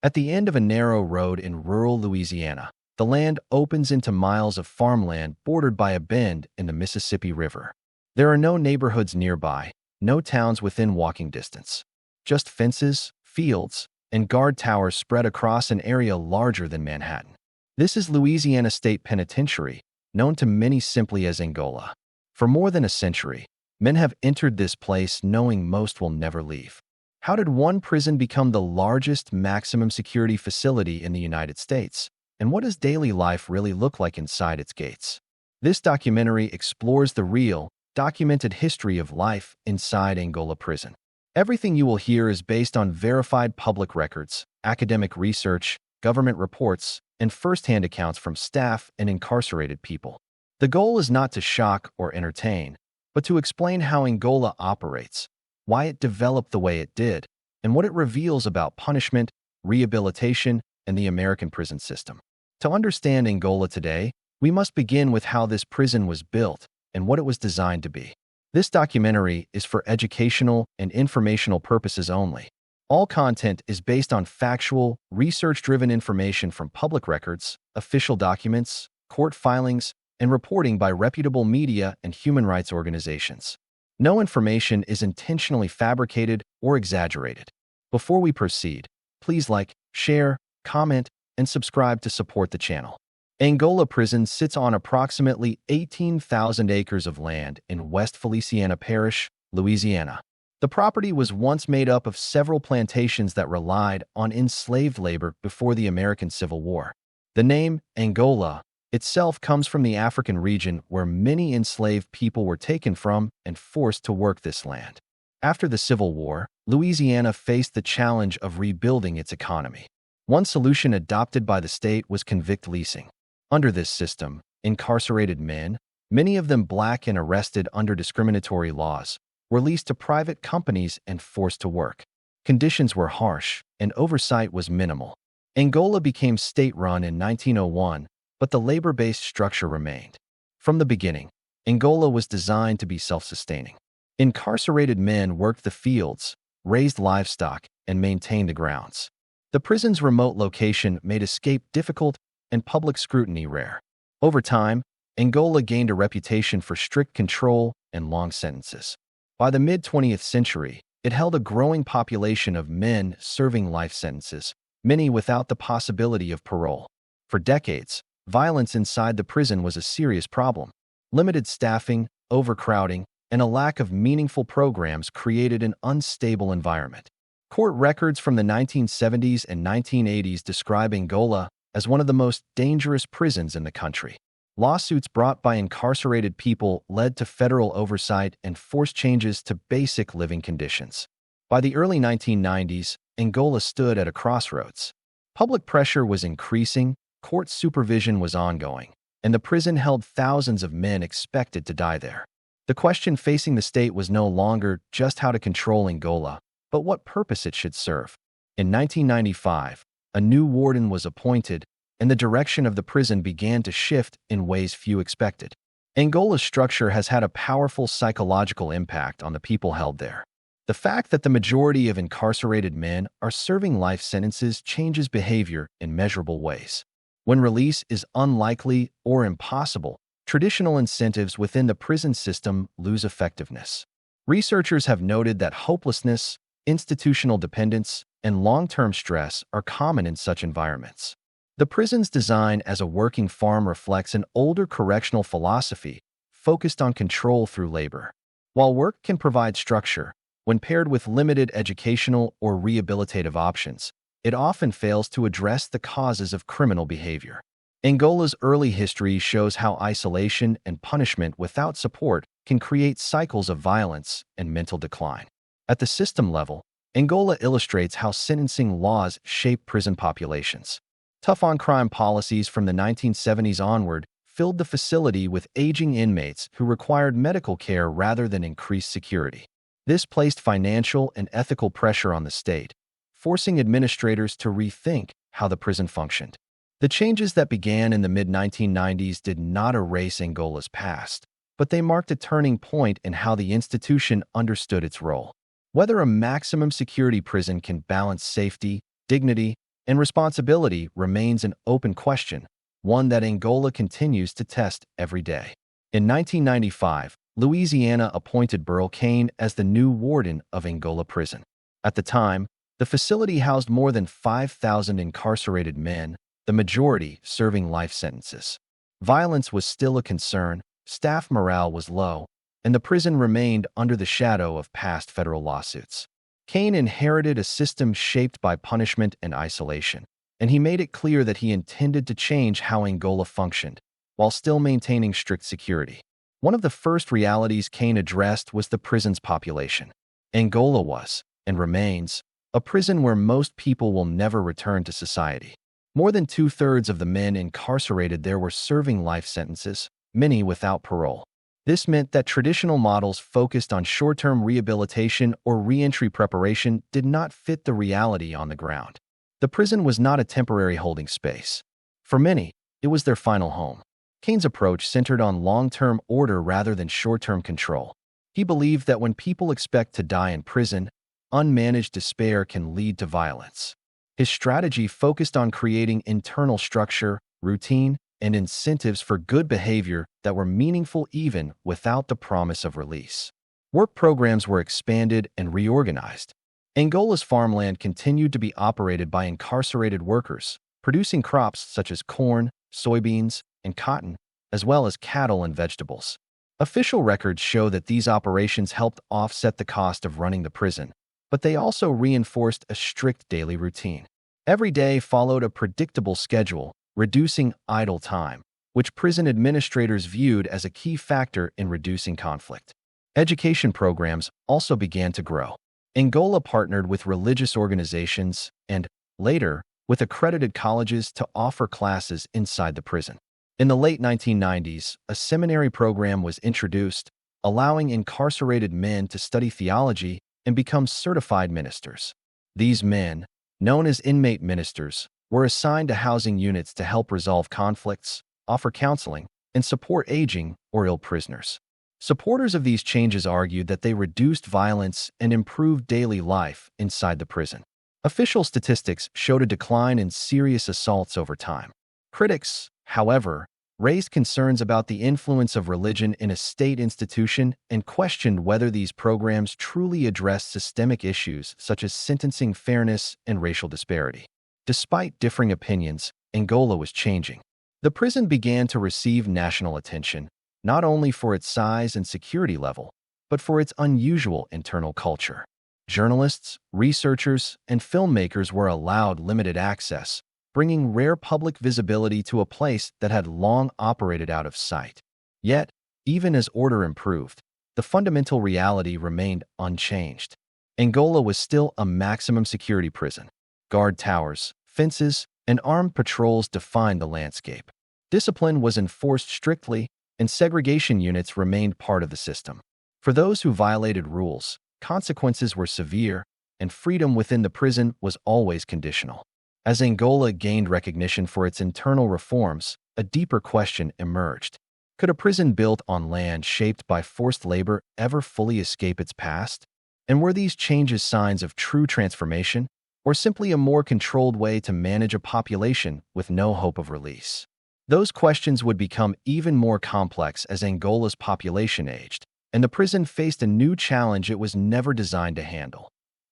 At the end of a narrow road in rural Louisiana, the land opens into miles of farmland bordered by a bend in the Mississippi River. There are no neighborhoods nearby, no towns within walking distance. Just fences, fields, and guard towers spread across an area larger than Manhattan. This is Louisiana State Penitentiary, known to many simply as Angola. For more than a century, men have entered this place knowing most will never leave. How did one prison become the largest maximum security facility in the United States? And what does daily life really look like inside its gates? This documentary explores the real, documented history of life inside Angola Prison. Everything you will hear is based on verified public records, academic research, government reports, and first-hand accounts from staff and incarcerated people. The goal is not to shock or entertain, but to explain how Angola operates, why it developed the way it did, and what it reveals about punishment, rehabilitation, and the American prison system. To understand Angola today, we must begin with how this prison was built and what it was designed to be. This documentary is for educational and informational purposes only. All content is based on factual, research-driven information from public records, official documents, court filings, and reporting by reputable media and human rights organizations. No information is intentionally fabricated or exaggerated. Before we proceed, please like, share, comment, and subscribe to support the channel. Angola Prison sits on approximately 18,000 acres of land in West Feliciana Parish, Louisiana. The property was once made up of several plantations that relied on enslaved labor before the American Civil War. The name Angola itself comes from the African region where many enslaved people were taken from and forced to work this land. After the Civil War, Louisiana faced the challenge of rebuilding its economy. One solution adopted by the state was convict leasing. Under this system, incarcerated men, many of them black and arrested under discriminatory laws, were leased to private companies and forced to work. Conditions were harsh, and oversight was minimal. Angola became state-run in 1901, but the labor-based structure remained. From the beginning, Angola was designed to be self-sustaining. Incarcerated men worked the fields, raised livestock, and maintained the grounds. The prison's remote location made escape difficult and public scrutiny rare. Over time, Angola gained a reputation for strict control and long sentences. By the mid-20th century, it held a growing population of men serving life sentences, many without the possibility of parole. For decades, violence inside the prison was a serious problem. Limited staffing, overcrowding, and a lack of meaningful programs created an unstable environment. Court records from the 1970s and 1980s describe Angola as one of the most dangerous prisons in the country. Lawsuits brought by incarcerated people led to federal oversight and forced changes to basic living conditions. By the early 1990s, Angola stood at a crossroads. Public pressure was increasing, court supervision was ongoing, and the prison held thousands of men expected to die there. The question facing the state was no longer just how to control Angola, but what purpose it should serve. In 1995, a new warden was appointed, and the direction of the prison began to shift in ways few expected. Angola's structure has had a powerful psychological impact on the people held there. The fact that the majority of incarcerated men are serving life sentences changes behavior in measurable ways. When release is unlikely or impossible, traditional incentives within the prison system lose effectiveness. Researchers have noted that hopelessness, institutional dependence, and long-term stress are common in such environments. The prison's design as a working farm reflects an older correctional philosophy focused on control through labor. While work can provide structure, when paired with limited educational or rehabilitative options, it often fails to address the causes of criminal behavior. Angola's early history shows how isolation and punishment without support can create cycles of violence and mental decline. At the system level, Angola illustrates how sentencing laws shape prison populations. Tough-on-crime policies from the 1970s onward filled the facility with aging inmates who required medical care rather than increased security. This placed financial and ethical pressure on the state, forcing administrators to rethink how the prison functioned. The changes that began in the mid-1990s did not erase Angola's past, but they marked a turning point in how the institution understood its role. Whether a maximum security prison can balance safety, dignity, and responsibility remains an open question, one that Angola continues to test every day. In 1995, Louisiana appointed Burl Cain as the new warden of Angola Prison. At the time, the facility housed more than 5,000 incarcerated men, the majority serving life sentences. Violence was still a concern, staff morale was low, and the prison remained under the shadow of past federal lawsuits. Cain inherited a system shaped by punishment and isolation, and he made it clear that he intended to change how Angola functioned, while still maintaining strict security. One of the first realities Cain addressed was the prison's population. Angola was, and remains, a prison where most people will never return to society. More than two-thirds of the men incarcerated there were serving life sentences, many without parole. This meant that traditional models focused on short-term rehabilitation or reentry preparation did not fit the reality on the ground. The prison was not a temporary holding space. For many, it was their final home. Cain's approach centered on long-term order rather than short-term control. He believed that when people expect to die in prison, unmanaged despair can lead to violence. His strategy focused on creating internal structure, routine, and incentives for good behavior that were meaningful even without the promise of release. Work programs were expanded and reorganized. Angola's farmland continued to be operated by incarcerated workers, producing crops such as corn, soybeans, and cotton, as well as cattle and vegetables. Official records show that these operations helped offset the cost of running the prison, but they also reinforced a strict daily routine. Every day followed a predictable schedule, reducing idle time, which prison administrators viewed as a key factor in reducing conflict. Education programs also began to grow. Angola partnered with religious organizations and, later, with accredited colleges to offer classes inside the prison. In the late 1990s, a seminary program was introduced, allowing incarcerated men to study theology and become certified ministers. These men, known as inmate ministers, were assigned to housing units to help resolve conflicts, offer counseling, and support aging or ill prisoners. Supporters of these changes argued that they reduced violence and improved daily life inside the prison. Official statistics showed a decline in serious assaults over time. Critics, however, raised concerns about the influence of religion in a state institution and questioned whether these programs truly addressed systemic issues such as sentencing fairness and racial disparity. Despite differing opinions, Angola was changing. The prison began to receive national attention, not only for its size and security level, but for its unusual internal culture. Journalists, researchers, and filmmakers were allowed limited access, bringing rare public visibility to a place that had long operated out of sight. Yet, even as order improved, the fundamental reality remained unchanged. Angola was still a maximum security prison. Guard towers, fences, and armed patrols defined the landscape. Discipline was enforced strictly, and segregation units remained part of the system. For those who violated rules, consequences were severe, and freedom within the prison was always conditional. As Angola gained recognition for its internal reforms, a deeper question emerged. Could a prison built on land shaped by forced labor ever fully escape its past? And were these changes signs of true transformation, or simply a more controlled way to manage a population with no hope of release? Those questions would become even more complex as Angola's population aged, and the prison faced a new challenge it was never designed to handle: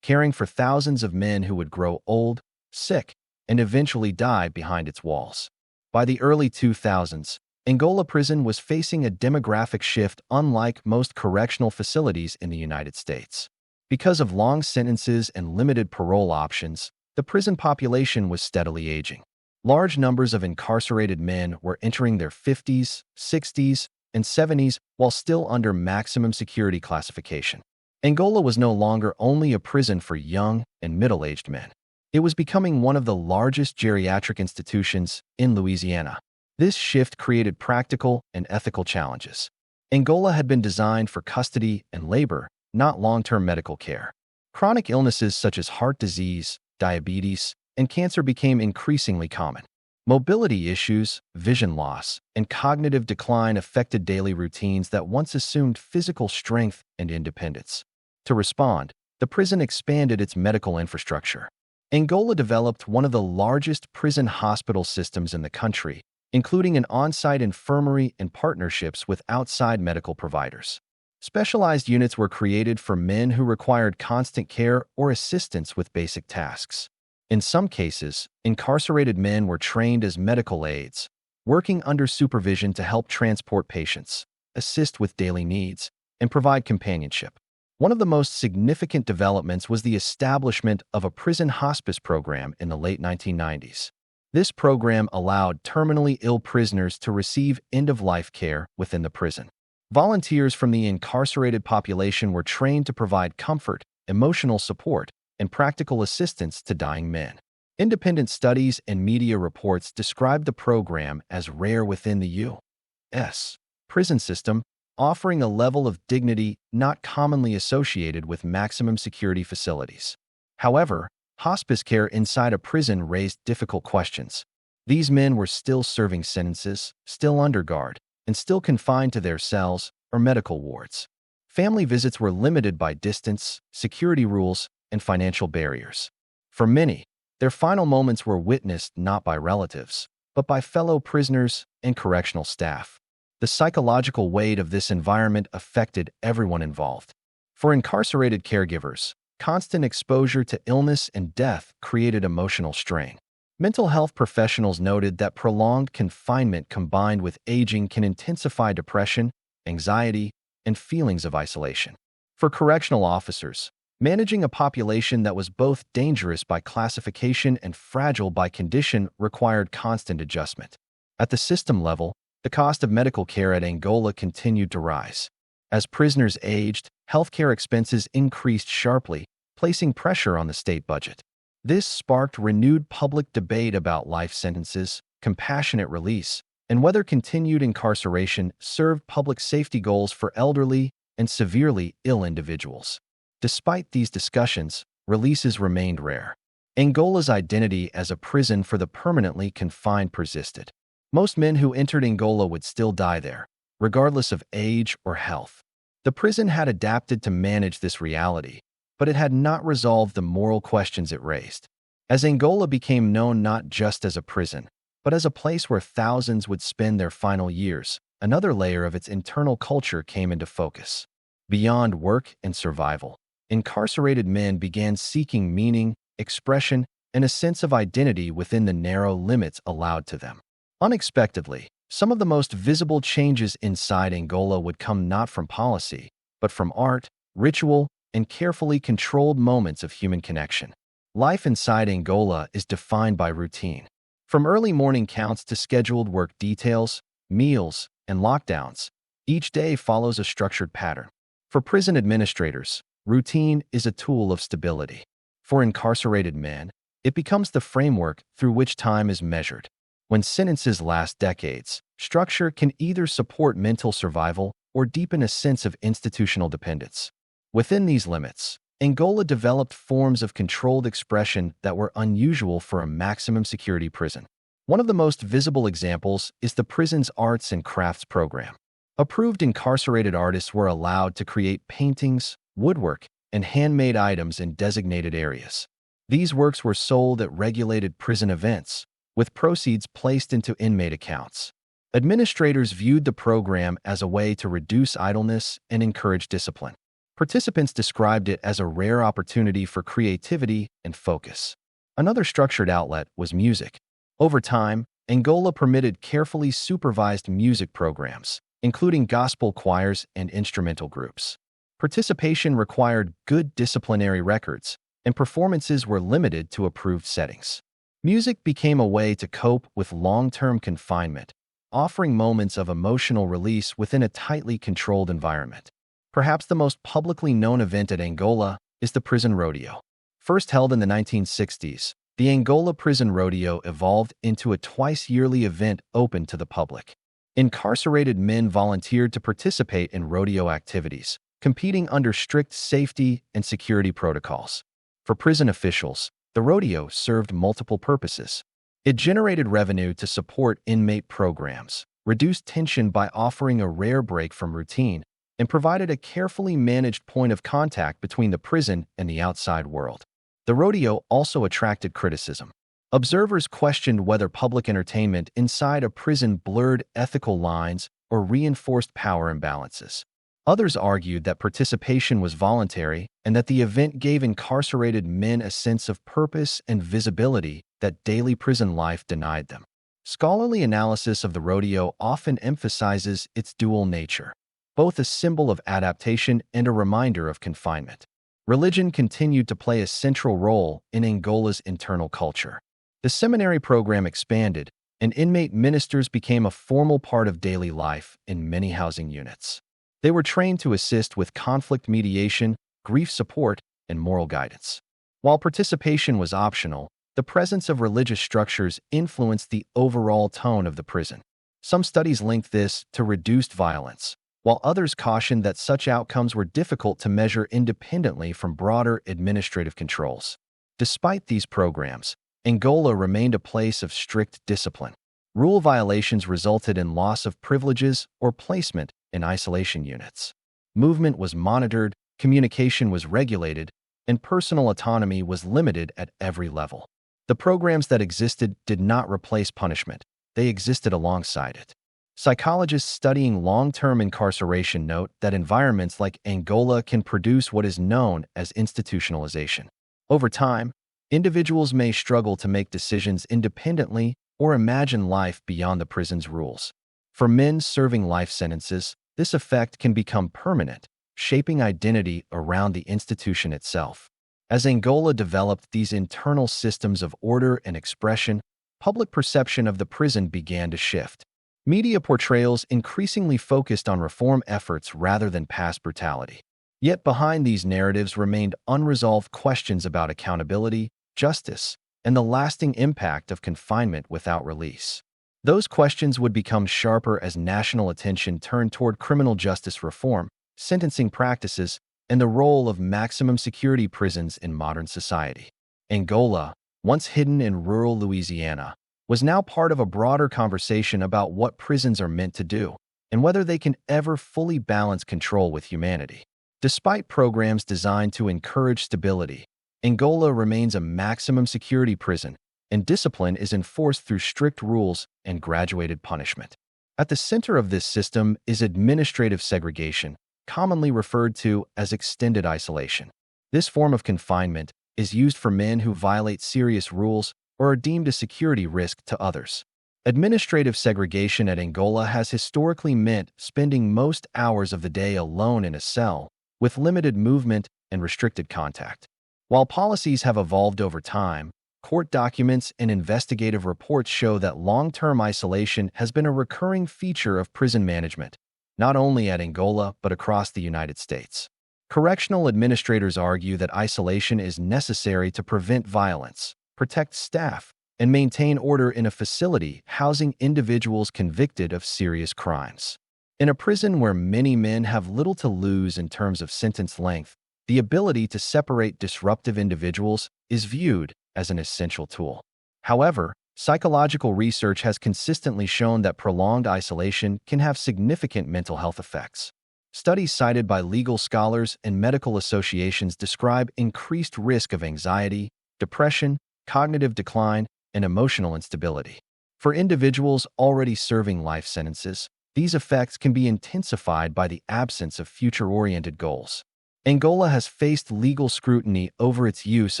caring for thousands of men who would grow old, sick, and eventually die behind its walls. By the early 2000s, Angola Prison was facing a demographic shift unlike most correctional facilities in the United States. Because of long sentences and limited parole options, the prison population was steadily aging. Large numbers of incarcerated men were entering their 50s, 60s, and 70s while still under maximum security classification. Angola was no longer only a prison for young and middle-aged men. It was becoming one of the largest geriatric institutions in Louisiana. This shift created practical and ethical challenges. Angola had been designed for custody and labor, not long-term medical care. Chronic illnesses such as heart disease, diabetes, and cancer became increasingly common. Mobility issues, vision loss, and cognitive decline affected daily routines that once assumed physical strength and independence. To respond, the prison expanded its medical infrastructure. Angola developed one of the largest prison hospital systems in the country, including an on-site infirmary and partnerships with outside medical providers. Specialized units were created for men who required constant care or assistance with basic tasks. In some cases, incarcerated men were trained as medical aides, working under supervision to help transport patients, assist with daily needs, and provide companionship. One of the most significant developments was the establishment of a prison hospice program in the late 1990s. This program allowed terminally ill prisoners to receive end-of-life care within the prison. Volunteers from the incarcerated population were trained to provide comfort, emotional support, and practical assistance to dying men. Independent studies and media reports described the program as rare within the U.S. prison system, offering a level of dignity not commonly associated with maximum security facilities. However, hospice care inside a prison raised difficult questions. These men were still serving sentences, still under guard, and still confined to their cells or medical wards. Family visits were limited by distance, security rules, and financial barriers. For many, their final moments were witnessed not by relatives, but by fellow prisoners and correctional staff. The psychological weight of this environment affected everyone involved. For incarcerated caregivers, constant exposure to illness and death created emotional strain. Mental health professionals noted that prolonged confinement combined with aging can intensify depression, anxiety, and feelings of isolation. For correctional officers, managing a population that was both dangerous by classification and fragile by condition required constant adjustment. At the system level, the cost of medical care at Angola continued to rise. As prisoners aged, healthcare expenses increased sharply, placing pressure on the state budget. This sparked renewed public debate about life sentences, compassionate release, and whether continued incarceration served public safety goals for elderly and severely ill individuals. Despite these discussions, releases remained rare. Angola's identity as a prison for the permanently confined persisted. Most men who entered Angola would still die there, regardless of age or health. The prison had adapted to manage this reality, but it had not resolved the moral questions it raised. As Angola became known not just as a prison, but as a place where thousands would spend their final years, another layer of its internal culture came into focus. Beyond work and survival, incarcerated men began seeking meaning, expression, and a sense of identity within the narrow limits allowed to them. Unexpectedly, some of the most visible changes inside Angola would come not from policy, but from art, ritual, and carefully controlled moments of human connection. Life inside Angola is defined by routine. From early morning counts to scheduled work details, meals, and lockdowns, each day follows a structured pattern. For prison administrators, routine is a tool of stability. For incarcerated men, it becomes the framework through which time is measured. When sentences last decades, structure can either support mental survival or deepen a sense of institutional dependence. Within these limits, Angola developed forms of controlled expression that were unusual for a maximum security prison. One of the most visible examples is the prison's arts and crafts program. Approved incarcerated artists were allowed to create paintings, woodwork, and handmade items in designated areas. These works were sold at regulated prison events, with proceeds placed into inmate accounts. Administrators viewed the program as a way to reduce idleness and encourage discipline. Participants described it as a rare opportunity for creativity and focus. Another structured outlet was music. Over time, Angola permitted carefully supervised music programs, including gospel choirs and instrumental groups. Participation required good disciplinary records, and performances were limited to approved settings. Music became a way to cope with long-term confinement, offering moments of emotional release within a tightly controlled environment. Perhaps the most publicly known event at Angola is the prison rodeo. First held in the 1960s, the Angola Prison Rodeo evolved into a twice-yearly event open to the public. Incarcerated men volunteered to participate in rodeo activities, competing under strict safety and security protocols. For prison officials, the rodeo served multiple purposes. It generated revenue to support inmate programs, reduced tension by offering a rare break from routine, and provided a carefully managed point of contact between the prison and the outside world. The rodeo also attracted criticism. Observers questioned whether public entertainment inside a prison blurred ethical lines or reinforced power imbalances. Others argued that participation was voluntary and that the event gave incarcerated men a sense of purpose and visibility that daily prison life denied them. Scholarly analysis of the rodeo often emphasizes its dual nature, both a symbol of adaptation and a reminder of confinement. Religion continued to play a central role in Angola's internal culture. The seminary program expanded, and inmate ministers became a formal part of daily life in many housing units. They were trained to assist with conflict mediation, grief support, and moral guidance. While participation was optional, the presence of religious structures influenced the overall tone of the prison. Some studies linked this to reduced violence, while others cautioned that such outcomes were difficult to measure independently from broader administrative controls. Despite these programs, Angola remained a place of strict discipline. Rule violations resulted in loss of privileges or placement in isolation units. Movement was monitored, communication was regulated, and personal autonomy was limited at every level. The programs that existed did not replace punishment, they existed alongside it. Psychologists studying long-term incarceration note that environments like Angola can produce what is known as institutionalization. Over time, individuals may struggle to make decisions independently or imagine life beyond the prison's rules. For men serving life sentences, this effect can become permanent, shaping identity around the institution itself. As Angola developed these internal systems of order and expression, public perception of the prison began to shift. Media portrayals increasingly focused on reform efforts rather than past brutality. Yet behind these narratives remained unresolved questions about accountability, justice, and the lasting impact of confinement without release. Those questions would become sharper as national attention turned toward criminal justice reform, sentencing practices, and the role of maximum security prisons in modern society. Angola, once hidden in rural Louisiana, was now part of a broader conversation about what prisons are meant to do and whether they can ever fully balance control with humanity. Despite programs designed to encourage stability, Angola remains a maximum security prison, and discipline is enforced through strict rules and graduated punishment. At the center of this system is administrative segregation, commonly referred to as extended isolation. This form of confinement is used for men who violate serious rules or are deemed a security risk to others. Administrative segregation at Angola has historically meant spending most hours of the day alone in a cell, with limited movement and restricted contact. While policies have evolved over time, court documents and investigative reports show that long-term isolation has been a recurring feature of prison management, not only at Angola but across the United States. Correctional administrators argue that isolation is necessary to prevent violence, protect staff, and maintain order in a facility housing individuals convicted of serious crimes. In a prison where many men have little to lose in terms of sentence length, the ability to separate disruptive individuals is viewed as an essential tool. However, psychological research has consistently shown that prolonged isolation can have significant mental health effects. Studies cited by legal scholars and medical associations describe increased risk of anxiety, depression, cognitive decline, and emotional instability. For individuals already serving life sentences, these effects can be intensified by the absence of future-oriented goals. Angola has faced legal scrutiny over its use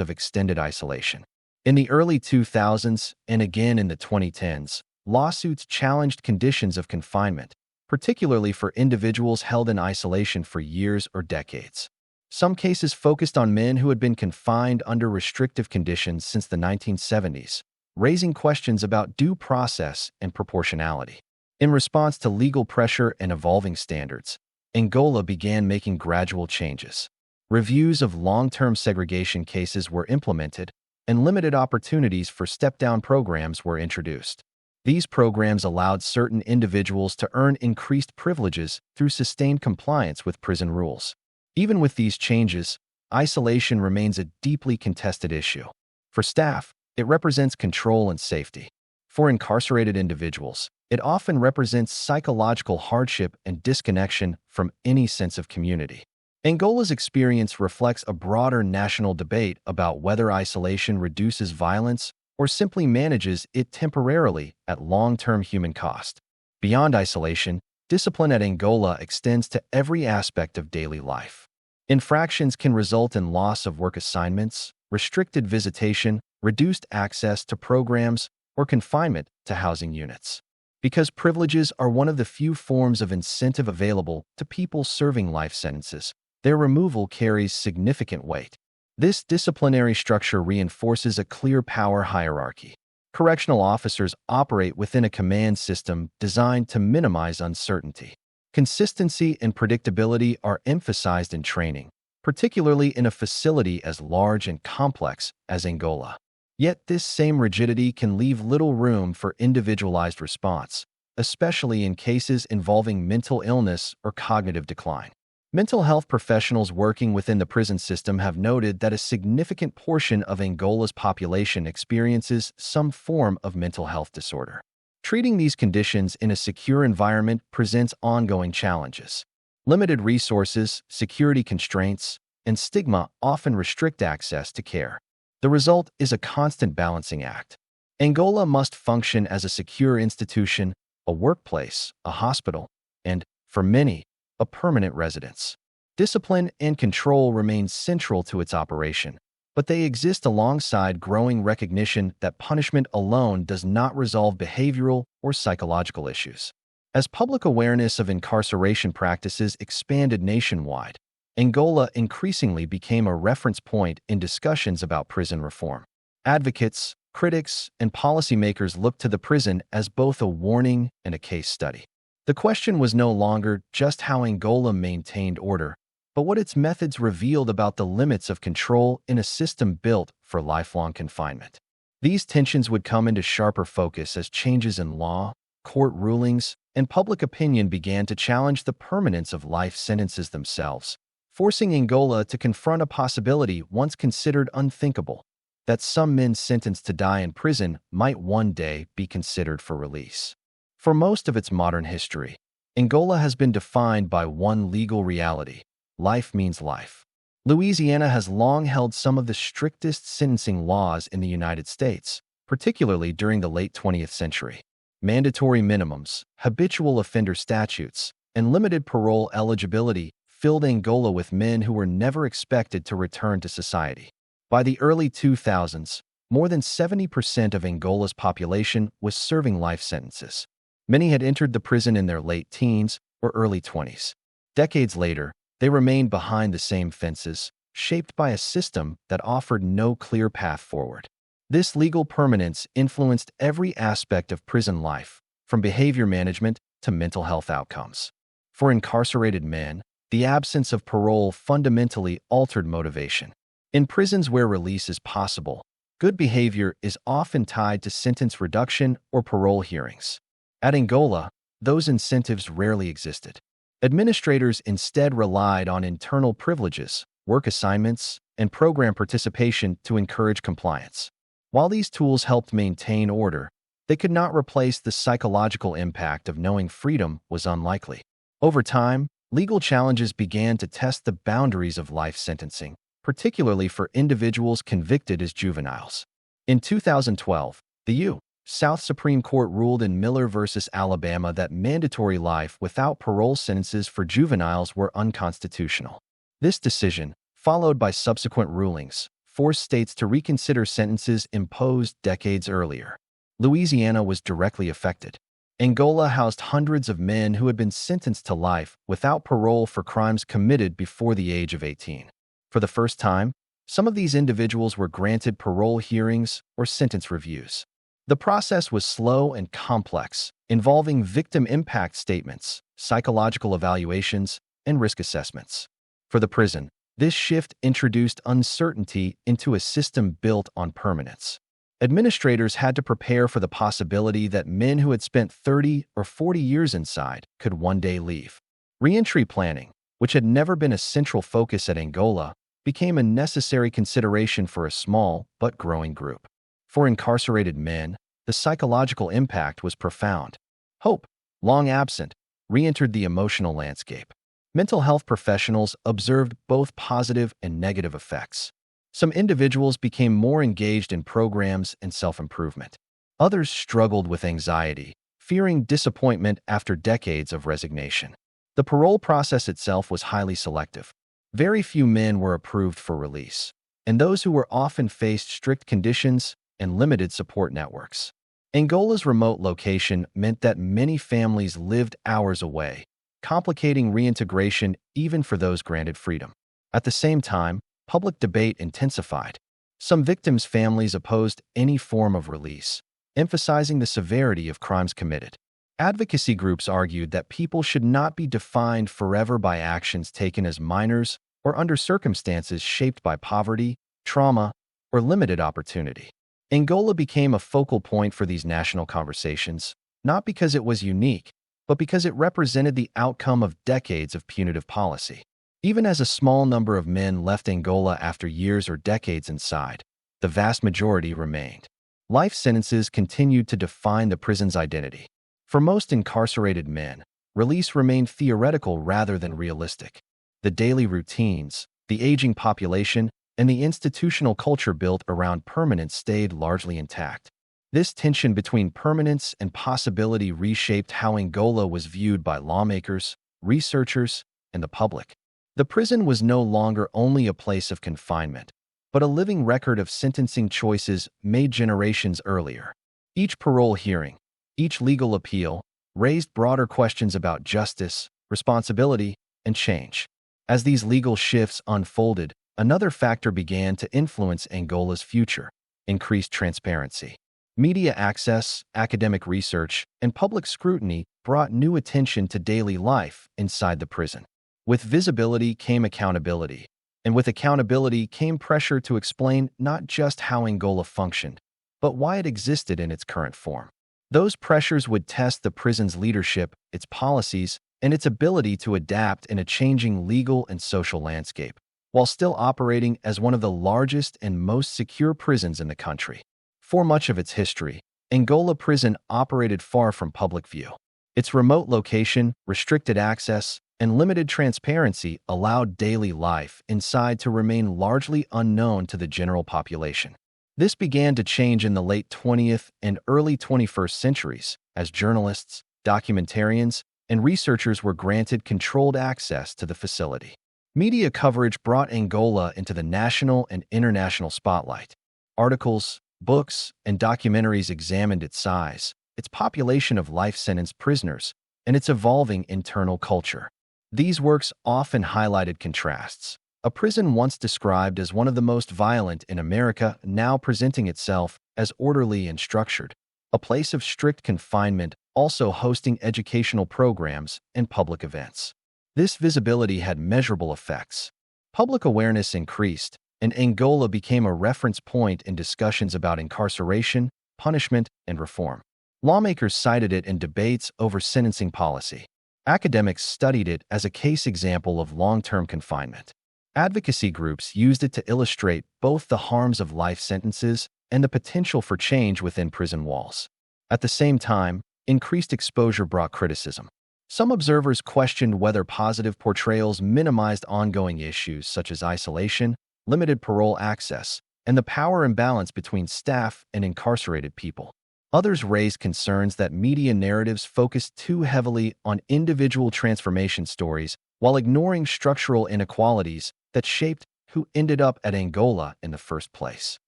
of extended isolation. In the early 2000s and again in the 2010s, lawsuits challenged conditions of confinement, particularly for individuals held in isolation for years or decades. Some cases focused on men who had been confined under restrictive conditions since the 1970s, raising questions about due process and proportionality. In response to legal pressure and evolving standards, Angola began making gradual changes. Reviews of long-term segregation cases were implemented, and limited opportunities for step-down programs were introduced. These programs allowed certain individuals to earn increased privileges through sustained compliance with prison rules. Even with these changes, isolation remains a deeply contested issue. For staff, it represents control and safety. For incarcerated individuals, it often represents psychological hardship and disconnection from any sense of community. Angola's experience reflects a broader national debate about whether isolation reduces violence or simply manages it temporarily at long-term human cost. Beyond isolation, discipline at Angola extends to every aspect of daily life. Infractions can result in loss of work assignments, restricted visitation, reduced access to programs, or confinement to housing units. Because privileges are one of the few forms of incentive available to people serving life sentences, their removal carries significant weight. This disciplinary structure reinforces a clear power hierarchy. Correctional officers operate within a command system designed to minimize uncertainty. Consistency and predictability are emphasized in training, particularly in a facility as large and complex as Angola. Yet this same rigidity can leave little room for individualized response, especially in cases involving mental illness or cognitive decline. Mental health professionals working within the prison system have noted that a significant portion of Angola's population experiences some form of mental health disorder. Treating these conditions in a secure environment presents ongoing challenges. Limited resources, security constraints, and stigma often restrict access to care. The result is a constant balancing act. Angola must function as a secure institution, a workplace, a hospital, and, for many, a permanent residence. Discipline and control remain central to its operation, but they exist alongside growing recognition that punishment alone does not resolve behavioral or psychological issues. As public awareness of incarceration practices expanded nationwide, Angola increasingly became a reference point in discussions about prison reform. Advocates, critics, and policymakers looked to the prison as both a warning and a case study. The question was no longer just how Angola maintained order, but what its methods revealed about the limits of control in a system built for lifelong confinement. These tensions would come into sharper focus as changes in law, court rulings, and public opinion began to challenge the permanence of life sentences themselves, forcing Angola to confront a possibility once considered unthinkable, that some men sentenced to die in prison might one day be considered for release. For most of its modern history, Angola has been defined by one legal reality: life means life. Louisiana has long held some of the strictest sentencing laws in the United States, particularly during the late 20th century. Mandatory minimums, habitual offender statutes, and limited parole eligibility filled Angola with men who were never expected to return to society. By the early 2000s, more than 70% of Angola's population was serving life sentences. Many had entered the prison in their late teens or early 20s. Decades later, they remained behind the same fences, shaped by a system that offered no clear path forward. This legal permanence influenced every aspect of prison life, from behavior management to mental health outcomes. For incarcerated men, the absence of parole fundamentally altered motivation. In prisons where release is possible, good behavior is often tied to sentence reduction or parole hearings. At Angola, those incentives rarely existed. Administrators instead relied on internal privileges, work assignments, and program participation to encourage compliance. While these tools helped maintain order, they could not replace the psychological impact of knowing freedom was unlikely. Over time, legal challenges began to test the boundaries of life sentencing, particularly for individuals convicted as juveniles. In 2012, the U.S. South Supreme Court ruled in Miller v. Alabama that mandatory life without parole sentences for juveniles were unconstitutional. This decision, followed by subsequent rulings, forced states to reconsider sentences imposed decades earlier. Louisiana was directly affected. Angola housed hundreds of men who had been sentenced to life without parole for crimes committed before the age of 18. For the first time, some of these individuals were granted parole hearings or sentence reviews. The process was slow and complex, involving victim impact statements, psychological evaluations, and risk assessments. For the prison, this shift introduced uncertainty into a system built on permanence. Administrators had to prepare for the possibility that men who had spent 30 or 40 years inside could one day leave. Reentry planning, which had never been a central focus at Angola, became a necessary consideration for a small but growing group. For incarcerated men, the psychological impact was profound. Hope, long absent, re-entered the emotional landscape. Mental health professionals observed both positive and negative effects. Some individuals became more engaged in programs and self-improvement. Others struggled with anxiety, fearing disappointment after decades of resignation. The parole process itself was highly selective. Very few men were approved for release, and those who were often faced strict conditions and limited support networks. Angola's remote location meant that many families lived hours away, complicating reintegration even for those granted freedom. At the same time, public debate intensified. Some victims' families opposed any form of release, emphasizing the severity of crimes committed. Advocacy groups argued that people should not be defined forever by actions taken as minors or under circumstances shaped by poverty, trauma, or limited opportunity. Angola became a focal point for these national conversations, not because it was unique, but because it represented the outcome of decades of punitive policy. Even as a small number of men left Angola after years or decades inside, the vast majority remained. Life sentences continued to define the prison's identity. For most incarcerated men, release remained theoretical rather than realistic. The daily routines, the aging population, and the institutional culture built around permanence stayed largely intact. This tension between permanence and possibility reshaped how Angola was viewed by lawmakers, researchers, and the public. The prison was no longer only a place of confinement, but a living record of sentencing choices made generations earlier. Each parole hearing, each legal appeal, raised broader questions about justice, responsibility, and change. As these legal shifts unfolded, another factor began to influence Angola's future: increased transparency. Media access, academic research, and public scrutiny brought new attention to daily life inside the prison. With visibility came accountability, and with accountability came pressure to explain not just how Angola functioned, but why it existed in its current form. Those pressures would test the prison's leadership, its policies, and its ability to adapt in a changing legal and social landscape, while still operating as one of the largest and most secure prisons in the country. For much of its history, Angola Prison operated far from public view. Its remote location, restricted access, and limited transparency allowed daily life inside to remain largely unknown to the general population. This began to change in the late 20th and early 21st centuries as journalists, documentarians, and researchers were granted controlled access to the facility. Media coverage brought Angola into the national and international spotlight. Articles, books, and documentaries examined its size, its population of life-sentenced prisoners, and its evolving internal culture. These works often highlighted contrasts. A prison once described as one of the most violent in America now presenting itself as orderly and structured. A place of strict confinement also hosting educational programs and public events. This visibility had measurable effects. Public awareness increased, and Angola became a reference point in discussions about incarceration, punishment, and reform. Lawmakers cited it in debates over sentencing policy. Academics studied it as a case example of long-term confinement. Advocacy groups used it to illustrate both the harms of life sentences and the potential for change within prison walls. At the same time, increased exposure brought criticism. Some observers questioned whether positive portrayals minimized ongoing issues such as isolation, limited parole access, and the power imbalance between staff and incarcerated people. Others raised concerns that media narratives focused too heavily on individual transformation stories while ignoring structural inequalities that shaped who ended up at Angola in the first place.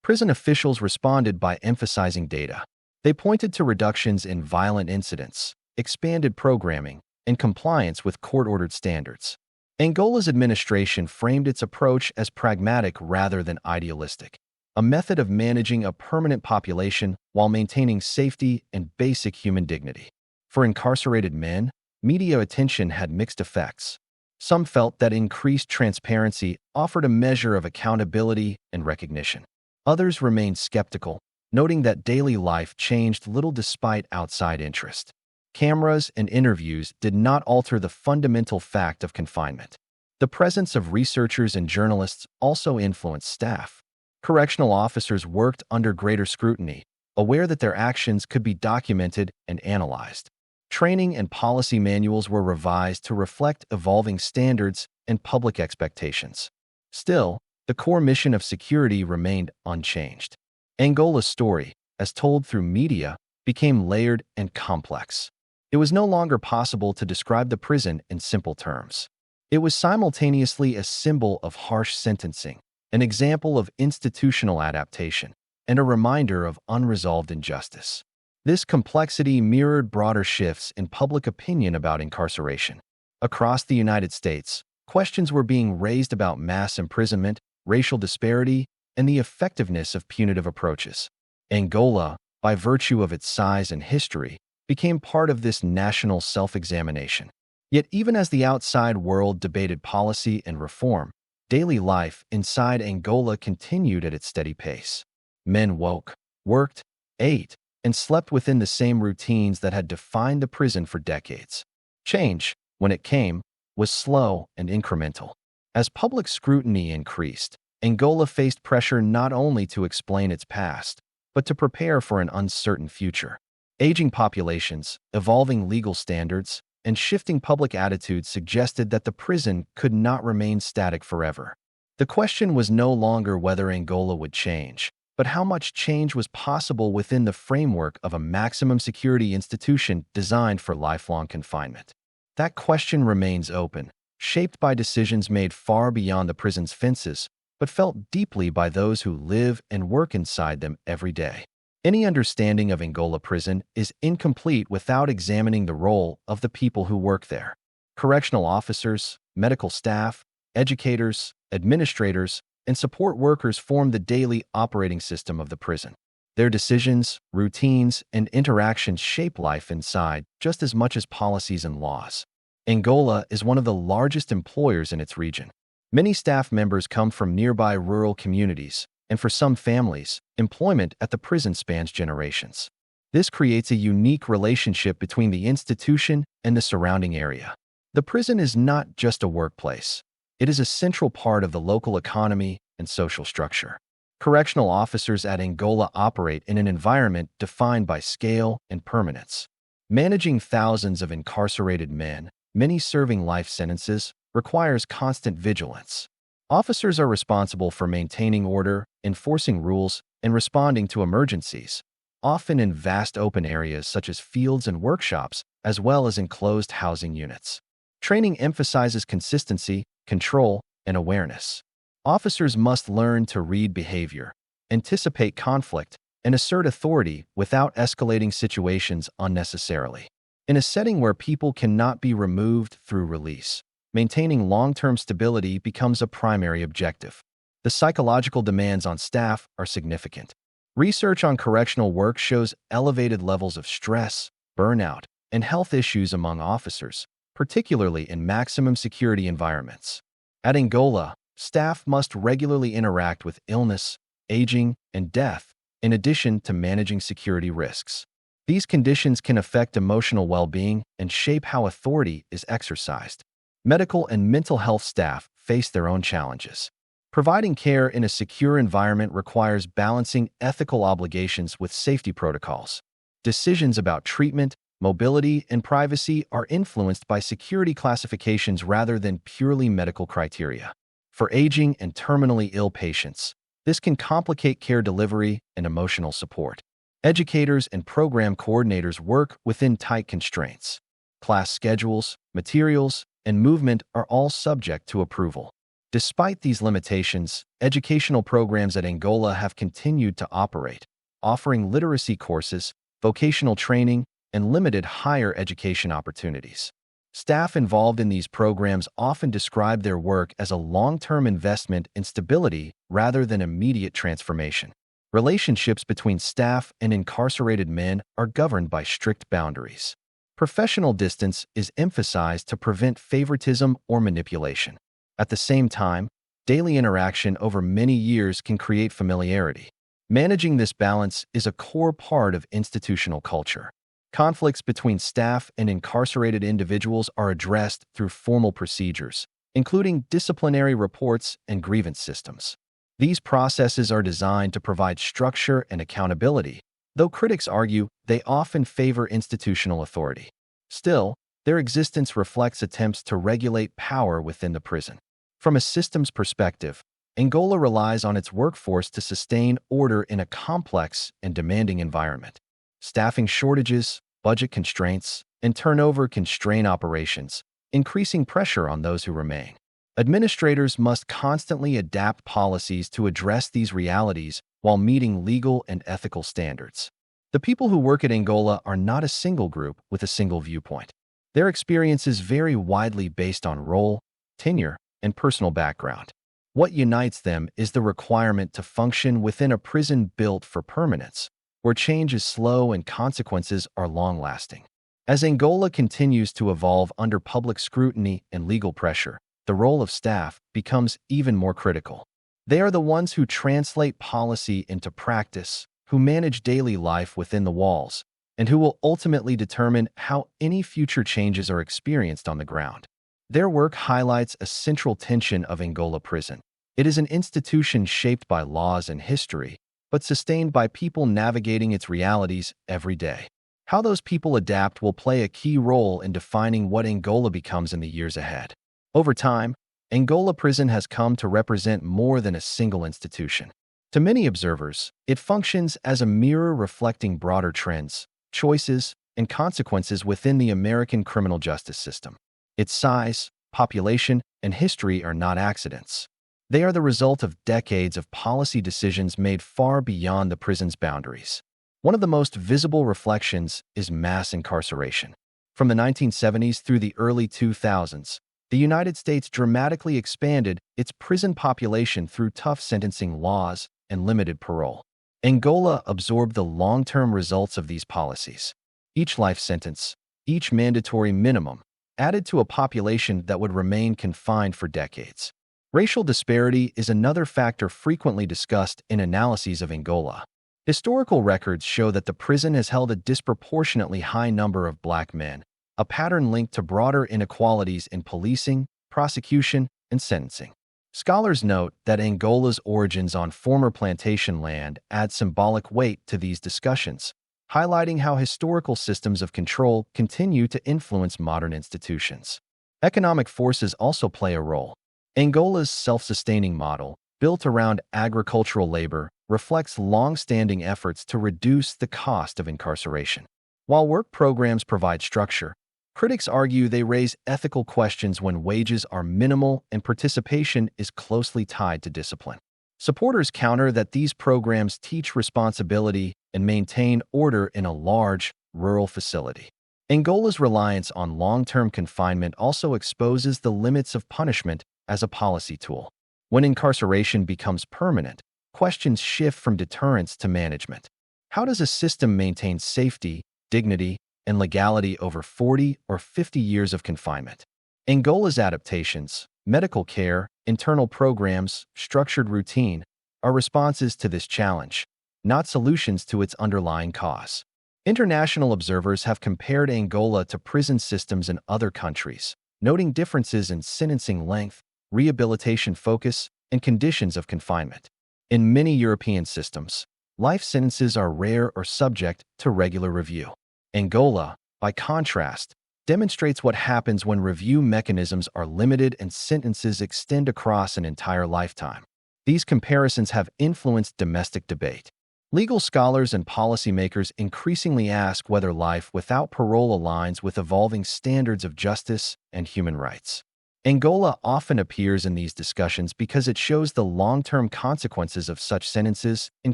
Prison officials responded by emphasizing data. They pointed to reductions in violent incidents, expanded programming, and compliance with court-ordered standards. Angola's administration framed its approach as pragmatic rather than idealistic, a method of managing a permanent population while maintaining safety and basic human dignity. For incarcerated men, media attention had mixed effects. Some felt that increased transparency offered a measure of accountability and recognition. Others remained skeptical, noting that daily life changed little despite outside interest. Cameras and interviews did not alter the fundamental fact of confinement. The presence of researchers and journalists also influenced staff. Correctional officers worked under greater scrutiny, aware that their actions could be documented and analyzed. Training and policy manuals were revised to reflect evolving standards and public expectations. Still, the core mission of security remained unchanged. Angola's story, as told through media, became layered and complex. It was no longer possible to describe the prison in simple terms. It was simultaneously a symbol of harsh sentencing, an example of institutional adaptation, and a reminder of unresolved injustice. This complexity mirrored broader shifts in public opinion about incarceration. Across the United States, questions were being raised about mass imprisonment, racial disparity, and the effectiveness of punitive approaches. Angola, by virtue of its size and history, became part of this national self-examination. Yet even as the outside world debated policy and reform, daily life inside Angola continued at its steady pace. Men woke, worked, ate, and slept within the same routines that had defined the prison for decades. Change, when it came, was slow and incremental. As public scrutiny increased, Angola faced pressure not only to explain its past, but to prepare for an uncertain future. Aging populations, evolving legal standards, and shifting public attitudes suggested that the prison could not remain static forever. The question was no longer whether Angola would change, but how much change was possible within the framework of a maximum security institution designed for lifelong confinement. That question remains open, shaped by decisions made far beyond the prison's fences, but felt deeply by those who live and work inside them every day. Any understanding of Angola Prison is incomplete without examining the role of the people who work there. Correctional officers, medical staff, educators, administrators, and support workers form the daily operating system of the prison. Their decisions, routines, and interactions shape life inside just as much as policies and laws. Angola is one of the largest employers in its region. Many staff members come from nearby rural communities, and for some families, employment at the prison spans generations. This creates a unique relationship between the institution and the surrounding area. The prison is not just a workplace. It is a central part of the local economy and social structure. Correctional officers at Angola operate in an environment defined by scale and permanence. Managing thousands of incarcerated men, many serving life sentences, requires constant vigilance. Officers are responsible for maintaining order, enforcing rules, and responding to emergencies, often in vast open areas such as fields and workshops, as well as enclosed housing units. Training emphasizes consistency, control, and awareness. Officers must learn to read behavior, anticipate conflict, and assert authority without escalating situations unnecessarily. In a setting where people cannot be removed through release, maintaining long-term stability becomes a primary objective. The psychological demands on staff are significant. Research on correctional work shows elevated levels of stress, burnout, and health issues among officers, particularly in maximum security environments. At Angola, staff must regularly interact with illness, aging, and death, in addition to managing security risks. These conditions can affect emotional well-being and shape how authority is exercised. Medical and mental health staff face their own challenges. Providing care in a secure environment requires balancing ethical obligations with safety protocols. Decisions about treatment, mobility, and privacy are influenced by security classifications rather than purely medical criteria. For aging and terminally ill patients, this can complicate care delivery and emotional support. Educators and program coordinators work within tight constraints. Class schedules, materials, and movement are all subject to approval. Despite these limitations, educational programs at Angola have continued to operate, offering literacy courses, vocational training, and limited higher education opportunities. Staff involved in these programs often describe their work as a long-term investment in stability rather than immediate transformation. Relationships between staff and incarcerated men are governed by strict boundaries. Professional distance is emphasized to prevent favoritism or manipulation. At the same time, daily interaction over many years can create familiarity. Managing this balance is a core part of institutional culture. Conflicts between staff and incarcerated individuals are addressed through formal procedures, including disciplinary reports and grievance systems. These processes are designed to provide structure and accountability, though critics argue they often favor institutional authority. Still, their existence reflects attempts to regulate power within the prison. From a systems perspective, Angola relies on its workforce to sustain order in a complex and demanding environment. Staffing shortages, budget constraints, and turnover constrain operations, increasing pressure on those who remain. Administrators must constantly adapt policies to address these realities while meeting legal and ethical standards. The people who work at Angola are not a single group with a single viewpoint. Their experiences vary widely based on role, tenure, and personal background. What unites them is the requirement to function within a prison built for permanence, where change is slow and consequences are long-lasting. As Angola continues to evolve under public scrutiny and legal pressure, the role of staff becomes even more critical. They are the ones who translate policy into practice, who manage daily life within the walls, and who will ultimately determine how any future changes are experienced on the ground. Their work highlights a central tension of Angola Prison. It is an institution shaped by laws and history, but sustained by people navigating its realities every day. How those people adapt will play a key role in defining what Angola becomes in the years ahead. Over time, Angola Prison has come to represent more than a single institution. To many observers, it functions as a mirror reflecting broader trends, choices, and consequences within the American criminal justice system. Its size, population, and history are not accidents. They are the result of decades of policy decisions made far beyond the prison's boundaries. One of the most visible reflections is mass incarceration. From the 1970s through the early 2000s, the United States dramatically expanded its prison population through tough sentencing laws and limited parole. Angola absorbed the long-term results of these policies. Each life sentence, each mandatory minimum, added to a population that would remain confined for decades. Racial disparity is another factor frequently discussed in analyses of Angola. Historical records show that the prison has held a disproportionately high number of black men, a pattern linked to broader inequalities in policing, prosecution, and sentencing. Scholars note that Angola's origins on former plantation land add symbolic weight to these discussions, highlighting how historical systems of control continue to influence modern institutions. Economic forces also play a role. Angola's self-sustaining model, built around agricultural labor, reflects long-standing efforts to reduce the cost of incarceration. While work programs provide structure, critics argue they raise ethical questions when wages are minimal and participation is closely tied to discipline. Supporters counter that these programs teach responsibility and maintain order in a large, rural facility. Angola's reliance on long-term confinement also exposes the limits of punishment as a policy tool. When incarceration becomes permanent, questions shift from deterrence to management. How does a system maintain safety, dignity, and legality over 40 or 50 years of confinement? Angola's adaptations, medical care, internal programs, structured routine, are responses to this challenge, not solutions to its underlying cause. International observers have compared Angola to prison systems in other countries, noting differences in sentencing length, rehabilitation focus, and conditions of confinement. In many European systems, life sentences are rare or subject to regular review. Angola, by contrast, demonstrates what happens when review mechanisms are limited and sentences extend across an entire lifetime. These comparisons have influenced domestic debate. Legal scholars and policymakers increasingly ask whether life without parole aligns with evolving standards of justice and human rights. Angola often appears in these discussions because it shows the long-term consequences of such sentences in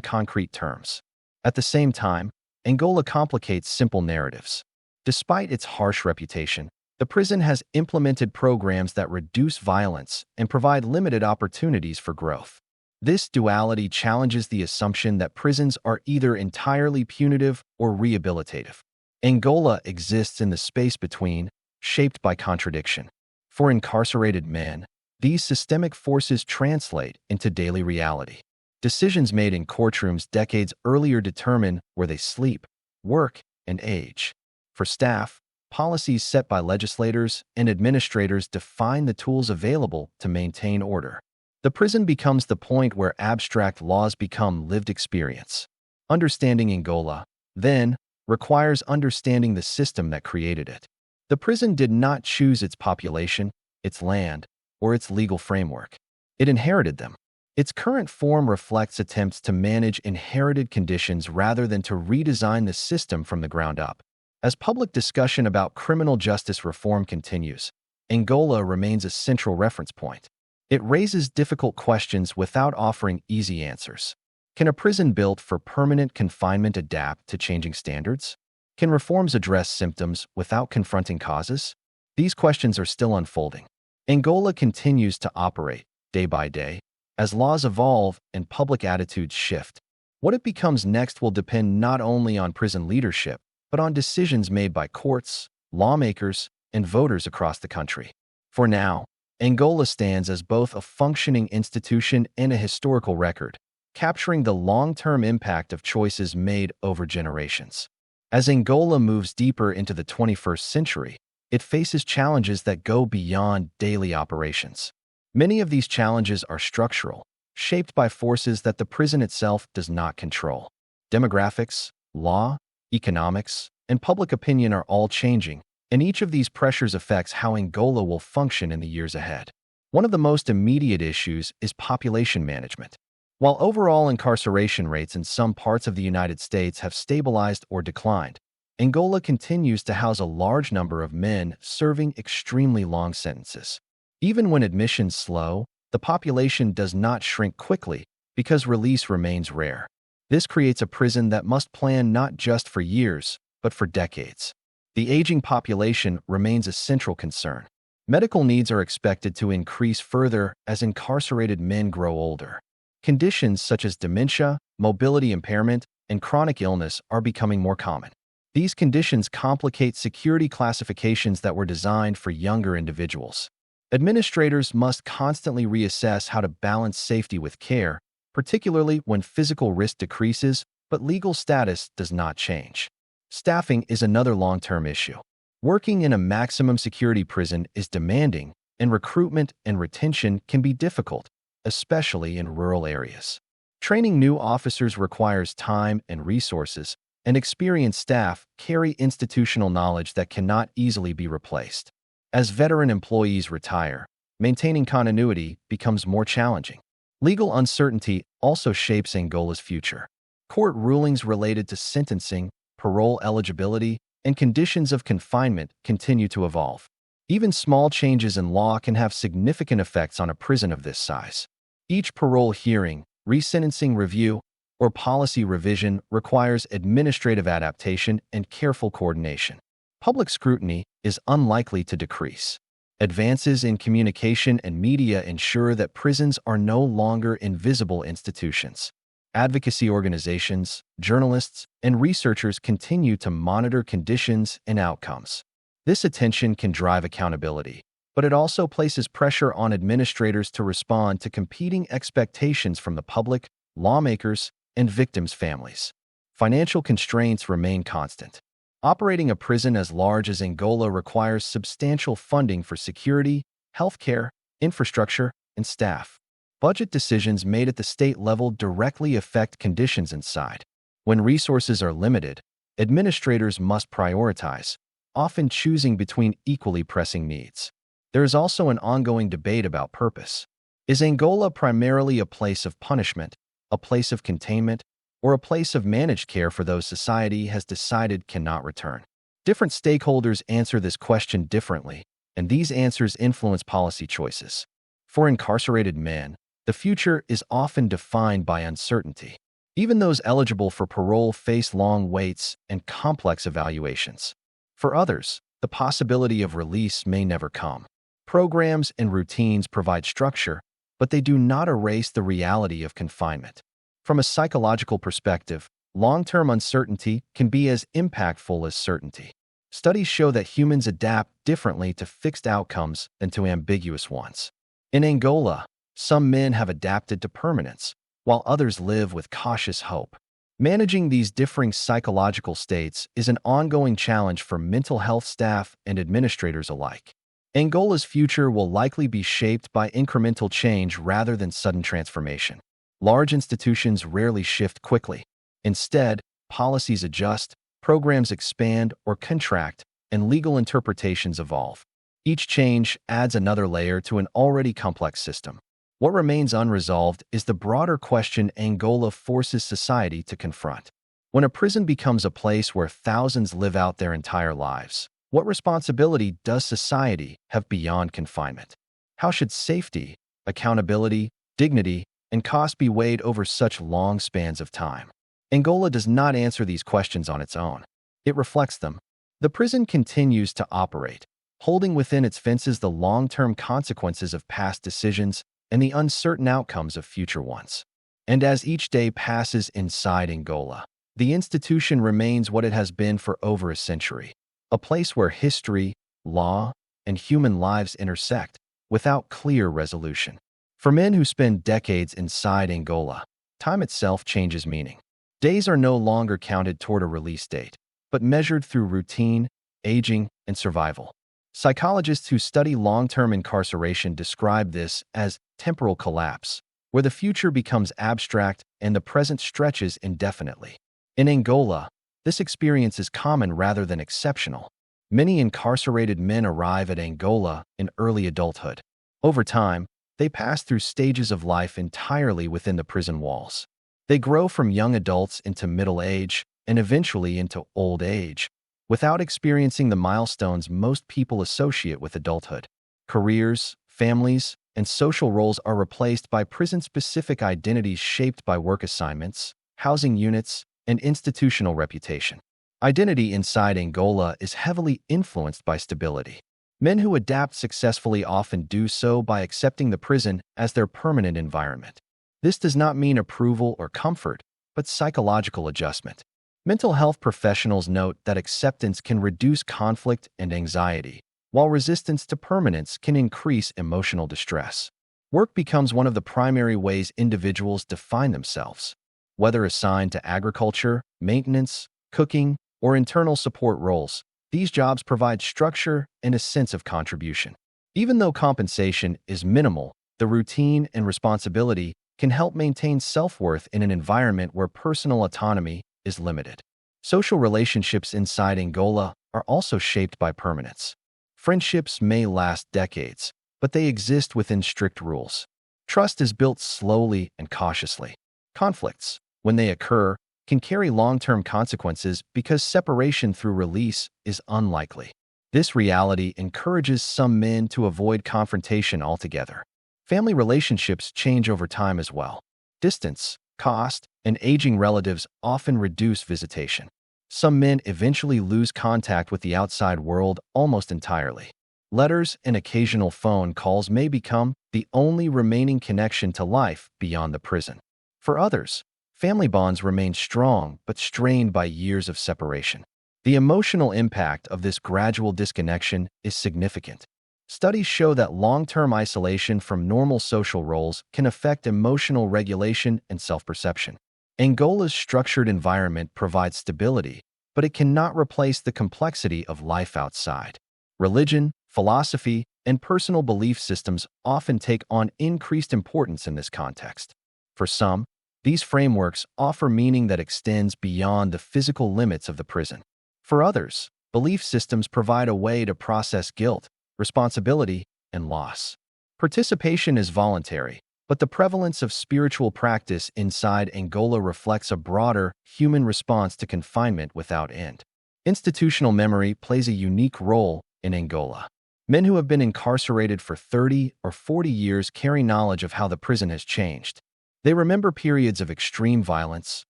concrete terms. At the same time, Angola complicates simple narratives. Despite its harsh reputation, the prison has implemented programs that reduce violence and provide limited opportunities for growth. This duality challenges the assumption that prisons are either entirely punitive or rehabilitative. Angola exists in the space between, shaped by contradiction. For incarcerated men, these systemic forces translate into daily reality. Decisions made in courtrooms decades earlier determine where they sleep, work, and age. For staff, policies set by legislators and administrators define the tools available to maintain order. The prison becomes the point where abstract laws become lived experience. Understanding Angola, then, requires understanding the system that created it. The prison did not choose its population, its land, or its legal framework. It inherited them. Its current form reflects attempts to manage inherited conditions rather than to redesign the system from the ground up. As public discussion about criminal justice reform continues, Angola remains a central reference point. It raises difficult questions without offering easy answers. Can a prison built for permanent confinement adapt to changing standards? Can reforms address symptoms without confronting causes? These questions are still unfolding. Angola continues to operate, day by day, as laws evolve and public attitudes shift. What it becomes next will depend not only on prison leadership, but on decisions made by courts, lawmakers, and voters across the country. For now, Angola stands as both a functioning institution and a historical record, capturing the long-term impact of choices made over generations. As Angola moves deeper into the 21st century, it faces challenges that go beyond daily operations. Many of these challenges are structural, shaped by forces that the prison itself does not control. Demographics, law, economics, and public opinion are all changing, and each of these pressures affects how Angola will function in the years ahead. One of the most immediate issues is population management. While overall incarceration rates in some parts of the United States have stabilized or declined, Angola continues to house a large number of men serving extremely long sentences. Even when admissions slow, the population does not shrink quickly because release remains rare. This creates a prison that must plan not just for years, but for decades. The aging population remains a central concern. Medical needs are expected to increase further as incarcerated men grow older. Conditions such as dementia, mobility impairment, and chronic illness are becoming more common. These conditions complicate security classifications that were designed for younger individuals. Administrators must constantly reassess how to balance safety with care, particularly when physical risk decreases but legal status does not change. Staffing is another long-term issue. Working in a maximum security prison is demanding, and recruitment and retention can be difficult, especially in rural areas. Training new officers requires time and resources, and experienced staff carry institutional knowledge that cannot easily be replaced. As veteran employees retire, maintaining continuity becomes more challenging. Legal uncertainty also shapes Angola's future. Court rulings related to sentencing, parole eligibility, and conditions of confinement continue to evolve. Even small changes in law can have significant effects on a prison of this size. Each parole hearing, resentencing review, or policy revision requires administrative adaptation and careful coordination. Public scrutiny is unlikely to decrease. Advances in communication and media ensure that prisons are no longer invisible institutions. Advocacy organizations, journalists, and researchers continue to monitor conditions and outcomes. This attention can drive accountability, but it also places pressure on administrators to respond to competing expectations from the public, lawmakers, and victims' families. Financial constraints remain constant. Operating a prison as large as Angola requires substantial funding for security, healthcare, infrastructure, and staff. Budget decisions made at the state level directly affect conditions inside. When resources are limited, administrators must prioritize, often choosing between equally pressing needs. There is also an ongoing debate about purpose. Is Angola primarily a place of punishment, a place of containment, or a place of managed care for those society has decided cannot return? Different stakeholders answer this question differently, and these answers influence policy choices. For incarcerated men, the future is often defined by uncertainty. Even those eligible for parole face long waits and complex evaluations. For others, the possibility of release may never come. Programs and routines provide structure, but they do not erase the reality of confinement. From a psychological perspective, long-term uncertainty can be as impactful as certainty. Studies show that humans adapt differently to fixed outcomes than to ambiguous ones. In Angola, some men have adapted to permanence, while others live with cautious hope. Managing these differing psychological states is an ongoing challenge for mental health staff and administrators alike. Angola's future will likely be shaped by incremental change rather than sudden transformation. Large institutions rarely shift quickly. Instead, policies adjust, programs expand or contract, and legal interpretations evolve. Each change adds another layer to an already complex system. What remains unresolved is the broader question Angola forces society to confront. When a prison becomes a place where thousands live out their entire lives, what responsibility does society have beyond confinement? How should safety, accountability, dignity, and cost be weighed over such long spans of time? Angola does not answer these questions on its own. It reflects them. The prison continues to operate, holding within its fences the long-term consequences of past decisions and the uncertain outcomes of future ones. And as each day passes inside Angola, the institution remains what it has been for over a century, a place where history, law, and human lives intersect without clear resolution. For men who spend decades inside Angola, time itself changes meaning. Days are no longer counted toward a release date, but measured through routine, aging, and survival. Psychologists who study long-term incarceration describe this as temporal collapse, where the future becomes abstract and the present stretches indefinitely. In Angola, this experience is common rather than exceptional. Many incarcerated men arrive at Angola in early adulthood. Over time, they pass through stages of life entirely within the prison walls. They grow from young adults into middle age and eventually into old age, without experiencing the milestones most people associate with adulthood. Careers, families, and social roles are replaced by prison-specific identities shaped by work assignments, housing units, and institutional reputation. Identity inside Angola is heavily influenced by stability. Men who adapt successfully often do so by accepting the prison as their permanent environment. This does not mean approval or comfort, but psychological adjustment. Mental health professionals note that acceptance can reduce conflict and anxiety, while resistance to permanence can increase emotional distress. Work becomes one of the primary ways individuals define themselves. Whether assigned to agriculture, maintenance, cooking, or internal support roles, these jobs provide structure and a sense of contribution. Even though compensation is minimal, the routine and responsibility can help maintain self-worth in an environment where personal autonomy is limited. Social relationships inside Angola are also shaped by permanence. Friendships may last decades, but they exist within strict rules. Trust is built slowly and cautiously. Conflicts, when they occur, can carry long-term consequences because separation through release is unlikely. This reality encourages some men to avoid confrontation altogether. Family relationships change over time as well. Distance, cost, and aging relatives often reduce visitation. Some men eventually lose contact with the outside world almost entirely. Letters and occasional phone calls may become the only remaining connection to life beyond the prison. For others, family bonds remain strong but strained by years of separation. The emotional impact of this gradual disconnection is significant. Studies show that long-term isolation from normal social roles can affect emotional regulation and self-perception. Angola's structured environment provides stability, but it cannot replace the complexity of life outside. Religion, philosophy, and personal belief systems often take on increased importance in this context. For some, these frameworks offer meaning that extends beyond the physical limits of the prison. For others, belief systems provide a way to process guilt, responsibility, and loss. Participation is voluntary, but the prevalence of spiritual practice inside Angola reflects a broader human response to confinement without end. Institutional memory plays a unique role in Angola. Men who have been incarcerated for 30 or 40 years carry knowledge of how the prison has changed. They remember periods of extreme violence,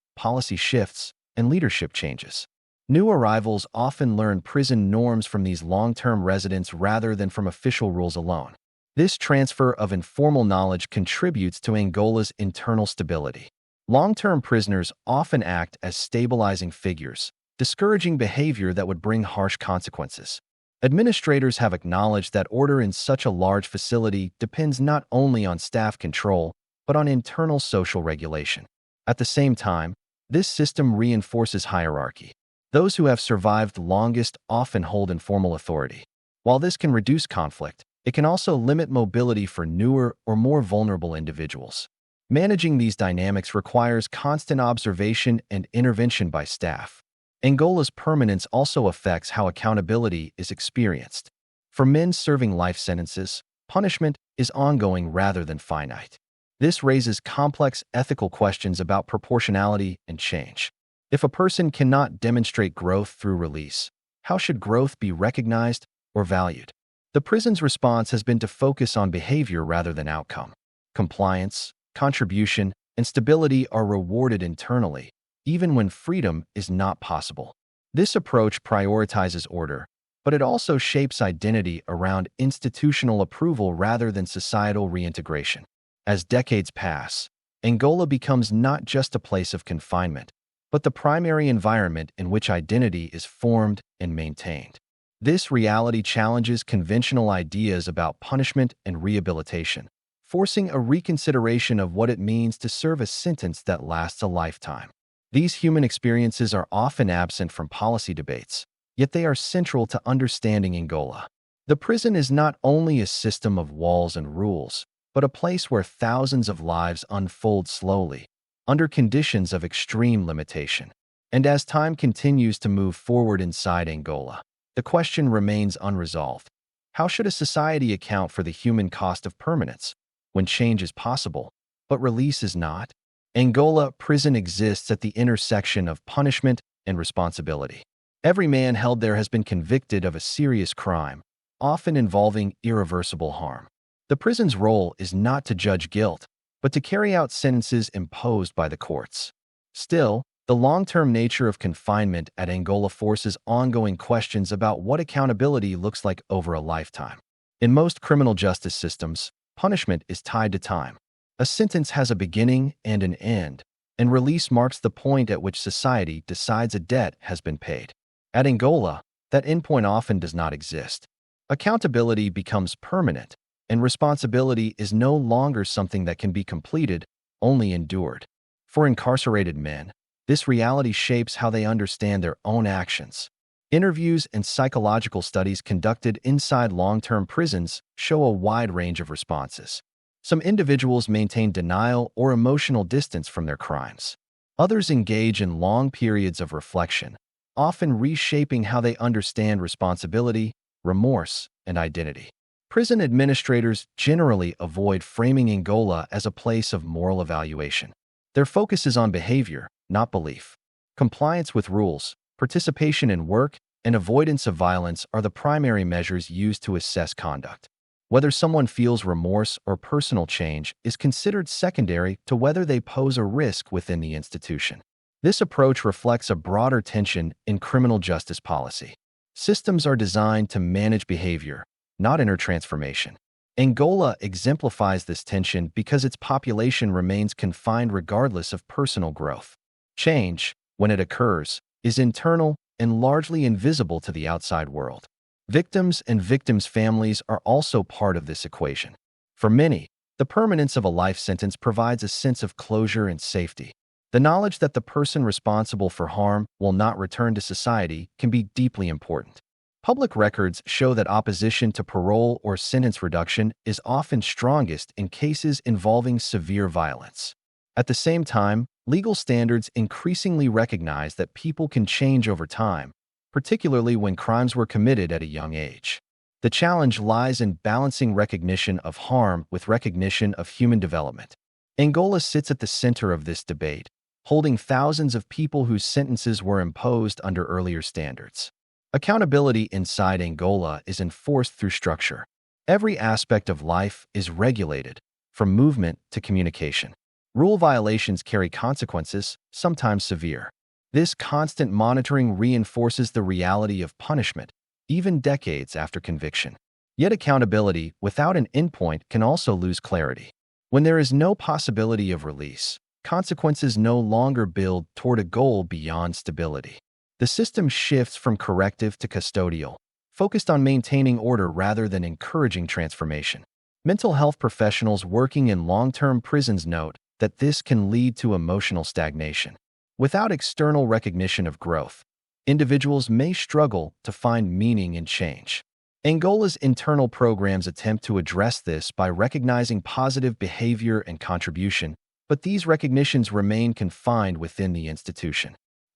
policy shifts, and leadership changes. New arrivals often learn prison norms from these long-term residents rather than from official rules alone. This transfer of informal knowledge contributes to Angola's internal stability. Long-term prisoners often act as stabilizing figures, discouraging behavior that would bring harsh consequences. Administrators have acknowledged that order in such a large facility depends not only on staff control, but on internal social regulation. At the same time, this system reinforces hierarchy. Those who have survived longest often hold informal authority. While this can reduce conflict, it can also limit mobility for newer or more vulnerable individuals. Managing these dynamics requires constant observation and intervention by staff. Angola's permanence also affects how accountability is experienced. For men serving life sentences, punishment is ongoing rather than finite. This raises complex ethical questions about proportionality and change. If a person cannot demonstrate growth through release, how should growth be recognized or valued? The prison's response has been to focus on behavior rather than outcome. Compliance, contribution, and stability are rewarded internally, even when freedom is not possible. This approach prioritizes order, but it also shapes identity around institutional approval rather than societal reintegration. As decades pass, Angola becomes not just a place of confinement, but the primary environment in which identity is formed and maintained. This reality challenges conventional ideas about punishment and rehabilitation, forcing a reconsideration of what it means to serve a sentence that lasts a lifetime. These human experiences are often absent from policy debates, yet they are central to understanding Angola. The prison is not only a system of walls and rules, but a place where thousands of lives unfold slowly, under conditions of extreme limitation. And as time continues to move forward inside Angola, the question remains unresolved. How should a society account for the human cost of permanence, when change is possible, but release is not? Angola prison exists at the intersection of punishment and responsibility. Every man held there has been convicted of a serious crime, often involving irreversible harm. The prison's role is not to judge guilt, but to carry out sentences imposed by the courts. Still, the long-term nature of confinement at Angola forces ongoing questions about what accountability looks like over a lifetime. In most criminal justice systems, punishment is tied to time. A sentence has a beginning and an end, and release marks the point at which society decides a debt has been paid. At Angola, that endpoint often does not exist. Accountability becomes permanent, and responsibility is no longer something that can be completed, only endured. For incarcerated men, this reality shapes how they understand their own actions. Interviews and psychological studies conducted inside long-term prisons show a wide range of responses. Some individuals maintain denial or emotional distance from their crimes. Others engage in long periods of reflection, often reshaping how they understand responsibility, remorse, and identity. Prison administrators generally avoid framing Angola as a place of moral evaluation. Their focus is on behavior, not belief. Compliance with rules, participation in work, and avoidance of violence are the primary measures used to assess conduct. Whether someone feels remorse or personal change is considered secondary to whether they pose a risk within the institution. This approach reflects a broader tension in criminal justice policy. Systems are designed to manage behavior, not inner transformation. Angola exemplifies this tension because its population remains confined regardless of personal growth. Change, when it occurs, is internal and largely invisible to the outside world. Victims and victims' families are also part of this equation. For many, the permanence of a life sentence provides a sense of closure and safety. The knowledge that the person responsible for harm will not return to society can be deeply important. Public records show that opposition to parole or sentence reduction is often strongest in cases involving severe violence. At the same time, legal standards increasingly recognize that people can change over time, particularly when crimes were committed at a young age. The challenge lies in balancing recognition of harm with recognition of human development. Angola sits at the center of this debate, holding thousands of people whose sentences were imposed under earlier standards. Accountability inside Angola is enforced through structure. Every aspect of life is regulated, from movement to communication. Rule violations carry consequences, sometimes severe. This constant monitoring reinforces the reality of punishment, even decades after conviction. Yet accountability without an endpoint can also lose clarity. When there is no possibility of release, consequences no longer build toward a goal beyond stability. The system shifts from corrective to custodial, focused on maintaining order rather than encouraging transformation. Mental health professionals working in long-term prisons note that this can lead to emotional stagnation. Without external recognition of growth, individuals may struggle to find meaning in change. Angola's internal programs attempt to address this by recognizing positive behavior and contribution, but these recognitions remain confined within the institution.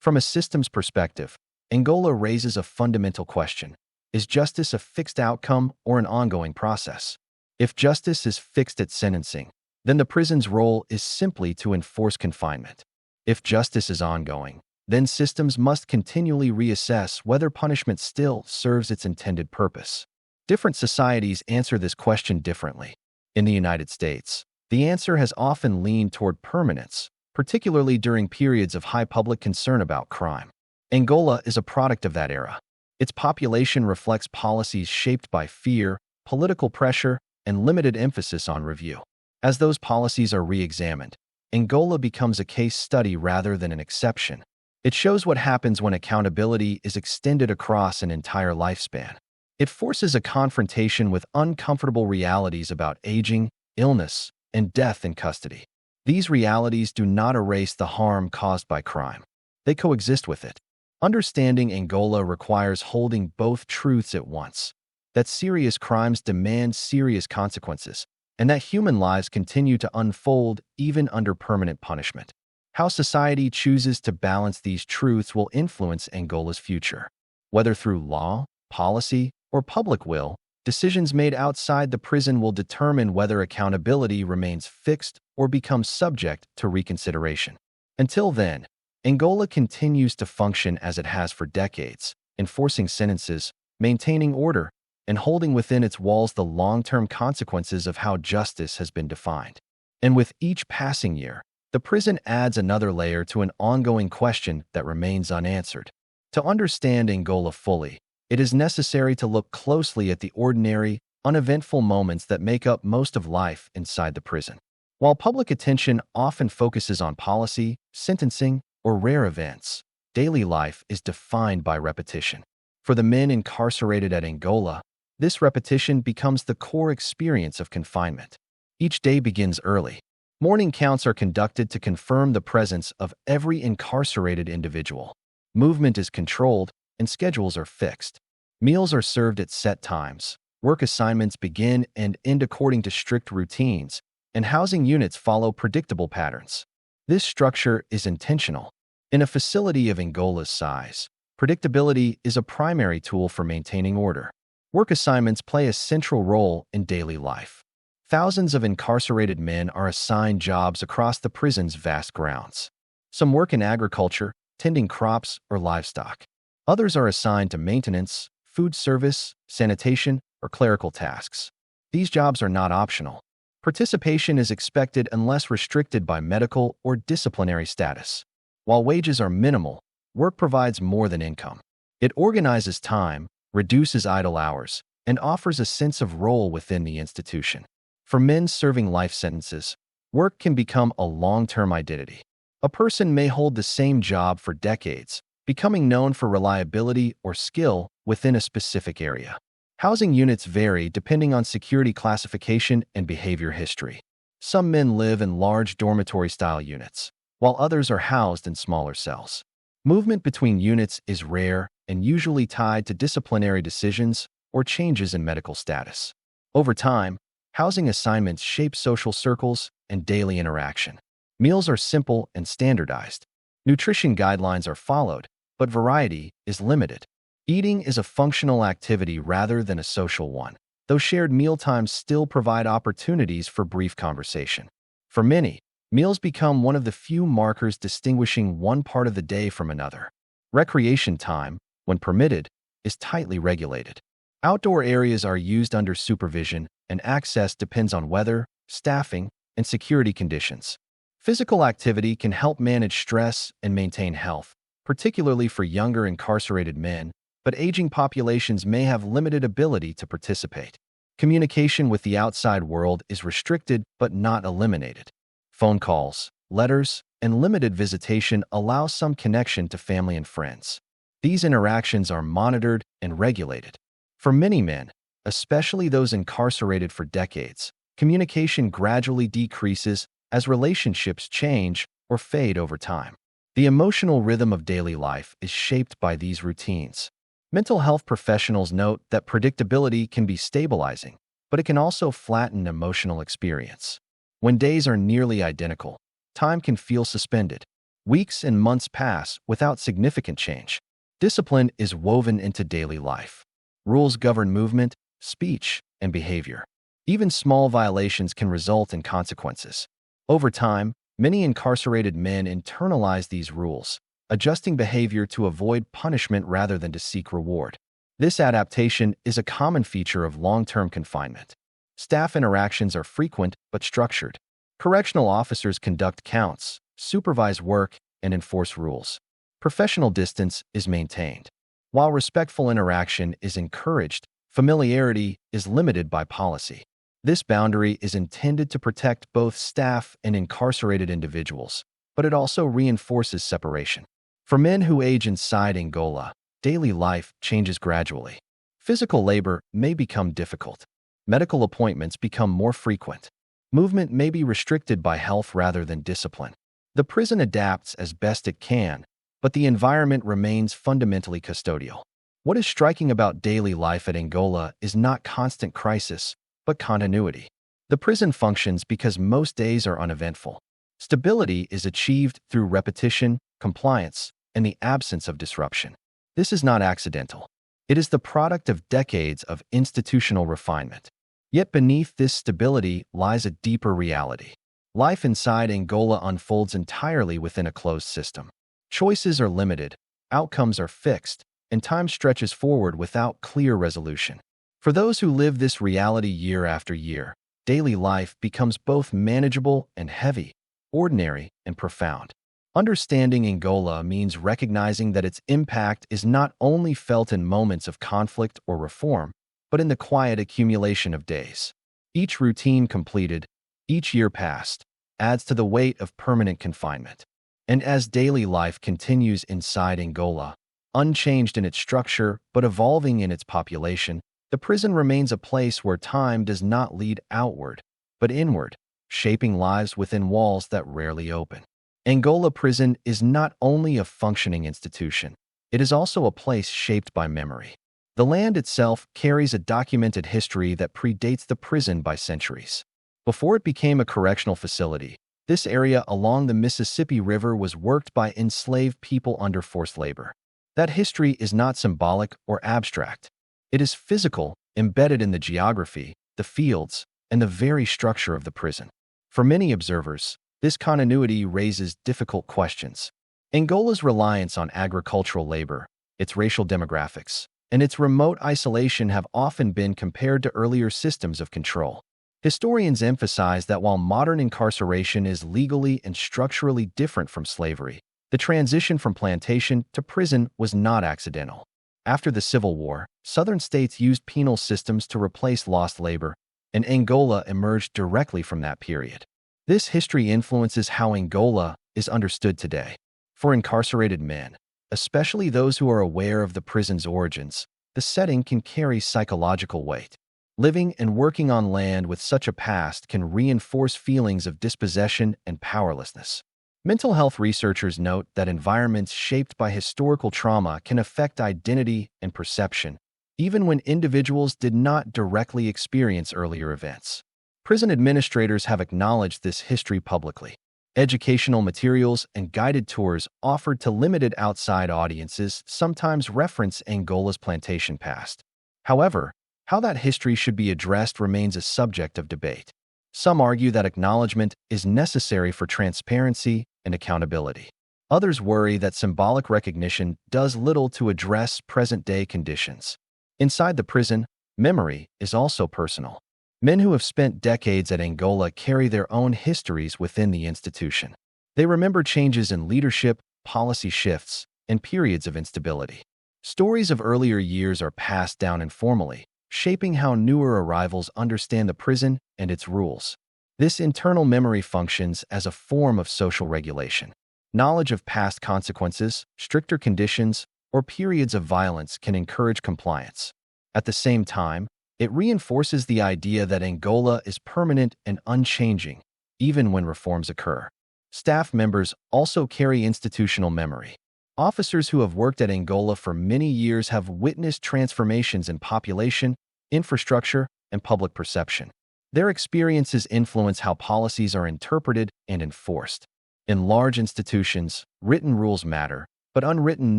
From a systems perspective, Angola raises a fundamental question. Is justice a fixed outcome or an ongoing process? If justice is fixed at sentencing, then the prison's role is simply to enforce confinement. If justice is ongoing, then systems must continually reassess whether punishment still serves its intended purpose. Different societies answer this question differently. In the United States, the answer has often leaned toward permanence, particularly during periods of high public concern about crime. Angola is a product of that era. Its population reflects policies shaped by fear, political pressure, and limited emphasis on review. As those policies are re-examined, Angola becomes a case study rather than an exception. It shows what happens when accountability is extended across an entire lifespan. It forces a confrontation with uncomfortable realities about aging, illness, and death in custody. These realities do not erase the harm caused by crime. They coexist with it. Understanding Angola requires holding both truths at once: that serious crimes demand serious consequences, and that human lives continue to unfold even under permanent punishment. How society chooses to balance these truths will influence Angola's future. Whether through law, policy, or public will, decisions made outside the prison will determine whether accountability remains fixed or becomes subject to reconsideration. Until then, Angola continues to function as it has for decades, enforcing sentences, maintaining order, and holding within its walls the long-term consequences of how justice has been defined. And with each passing year, the prison adds another layer to an ongoing question that remains unanswered. To understand Angola fully, it is necessary to look closely at the ordinary, uneventful moments that make up most of life inside the prison. While public attention often focuses on policy, sentencing, or rare events, daily life is defined by repetition. For the men incarcerated at Angola, this repetition becomes the core experience of confinement. Each day begins early. Morning counts are conducted to confirm the presence of every incarcerated individual. Movement is controlled, and schedules are fixed. Meals are served at set times. Work assignments begin and end according to strict routines, and housing units follow predictable patterns. This structure is intentional. In a facility of Angola's size, predictability is a primary tool for maintaining order. Work assignments play a central role in daily life. Thousands of incarcerated men are assigned jobs across the prison's vast grounds. Some work in agriculture, tending crops, or livestock. Others are assigned to maintenance, food service, sanitation, or clerical tasks. These jobs are not optional. Participation is expected unless restricted by medical or disciplinary status. While wages are minimal, work provides more than income. It organizes time, reduces idle hours, and offers a sense of role within the institution. For men serving life sentences, work can become a long-term identity. A person may hold the same job for decades, becoming known for reliability or skill within a specific area. Housing units vary depending on security classification and behavior history. Some men live in large dormitory-style units, while others are housed in smaller cells. Movement between units is rare and usually tied to disciplinary decisions or changes in medical status. Over time, housing assignments shape social circles and daily interaction. Meals are simple and standardized. Nutrition guidelines are followed, but variety is limited. Eating is a functional activity rather than a social one, though shared mealtimes still provide opportunities for brief conversation. For many, meals become one of the few markers distinguishing one part of the day from another. Recreation time, when permitted, is tightly regulated. Outdoor areas are used under supervision, and access depends on weather, staffing, and security conditions. Physical activity can help manage stress and maintain health, particularly for younger incarcerated men, but aging populations may have limited ability to participate. Communication with the outside world is restricted but not eliminated. Phone calls, letters, and limited visitation allow some connection to family and friends. These interactions are monitored and regulated. For many men, especially those incarcerated for decades, communication gradually decreases as relationships change or fade over time. The emotional rhythm of daily life is shaped by these routines. Mental health professionals note that predictability can be stabilizing, but it can also flatten emotional experience. When days are nearly identical, time can feel suspended. Weeks and months pass without significant change. Discipline is woven into daily life. Rules govern movement, speech, and behavior. Even small violations can result in consequences. Over time, many incarcerated men internalize these rules, adjusting behavior to avoid punishment rather than to seek reward. This adaptation is a common feature of long-term confinement. Staff interactions are frequent but structured. Correctional officers conduct counts, supervise work, and enforce rules. Professional distance is maintained. While respectful interaction is encouraged, familiarity is limited by policy. This boundary is intended to protect both staff and incarcerated individuals, but it also reinforces separation. For men who age inside Angola, daily life changes gradually. Physical labor may become difficult. Medical appointments become more frequent. Movement may be restricted by health rather than discipline. The prison adapts as best it can, but the environment remains fundamentally custodial. What is striking about daily life at Angola is not constant crisis, but continuity. The prison functions because most days are uneventful. Stability is achieved through repetition, compliance, and the absence of disruption. This is not accidental. It is the product of decades of institutional refinement. Yet beneath this stability lies a deeper reality. Life inside Angola unfolds entirely within a closed system. Choices are limited, outcomes are fixed, and time stretches forward without clear resolution. For those who live this reality year after year, daily life becomes both manageable and heavy, ordinary and profound. Understanding Angola means recognizing that its impact is not only felt in moments of conflict or reform, but in the quiet accumulation of days. Each routine completed, each year passed, adds to the weight of permanent confinement. And as daily life continues inside Angola, unchanged in its structure but evolving in its population, the prison remains a place where time does not lead outward, but inward, shaping lives within walls that rarely open. Angola Prison is not only a functioning institution, it is also a place shaped by memory. The land itself carries a documented history that predates the prison by centuries. Before it became a correctional facility, this area along the Mississippi River was worked by enslaved people under forced labor. That history is not symbolic or abstract. It is physical, embedded in the geography, the fields, and the very structure of the prison. For many observers, this continuity raises difficult questions. Angola's reliance on agricultural labor, its racial demographics, and its remote isolation have often been compared to earlier systems of control. Historians emphasize that while modern incarceration is legally and structurally different from slavery, the transition from plantation to prison was not accidental. After the Civil War, Southern states used penal systems to replace lost labor, and Angola emerged directly from that period. This history influences how Angola is understood today. For incarcerated men, especially those who are aware of the prison's origins, the setting can carry psychological weight. Living and working on land with such a past can reinforce feelings of dispossession and powerlessness. Mental health researchers note that environments shaped by historical trauma can affect identity and perception, even when individuals did not directly experience earlier events. Prison administrators have acknowledged this history publicly. Educational materials and guided tours offered to limited outside audiences sometimes reference Angola's plantation past. However, how that history should be addressed remains a subject of debate. Some argue that acknowledgement is necessary for transparency and accountability. Others worry that symbolic recognition does little to address present-day conditions. Inside the prison, memory is also personal. Men who have spent decades at Angola carry their own histories within the institution. They remember changes in leadership, policy shifts, and periods of instability. Stories of earlier years are passed down informally, shaping how newer arrivals understand the prison and its rules. This internal memory functions as a form of social regulation. Knowledge of past consequences, stricter conditions, or periods of violence can encourage compliance. At the same time, it reinforces the idea that Angola is permanent and unchanging, even when reforms occur. Staff members also carry institutional memory. Officers who have worked at Angola for many years have witnessed transformations in population, infrastructure, and public perception. Their experiences influence how policies are interpreted and enforced. In large institutions, written rules matter, but unwritten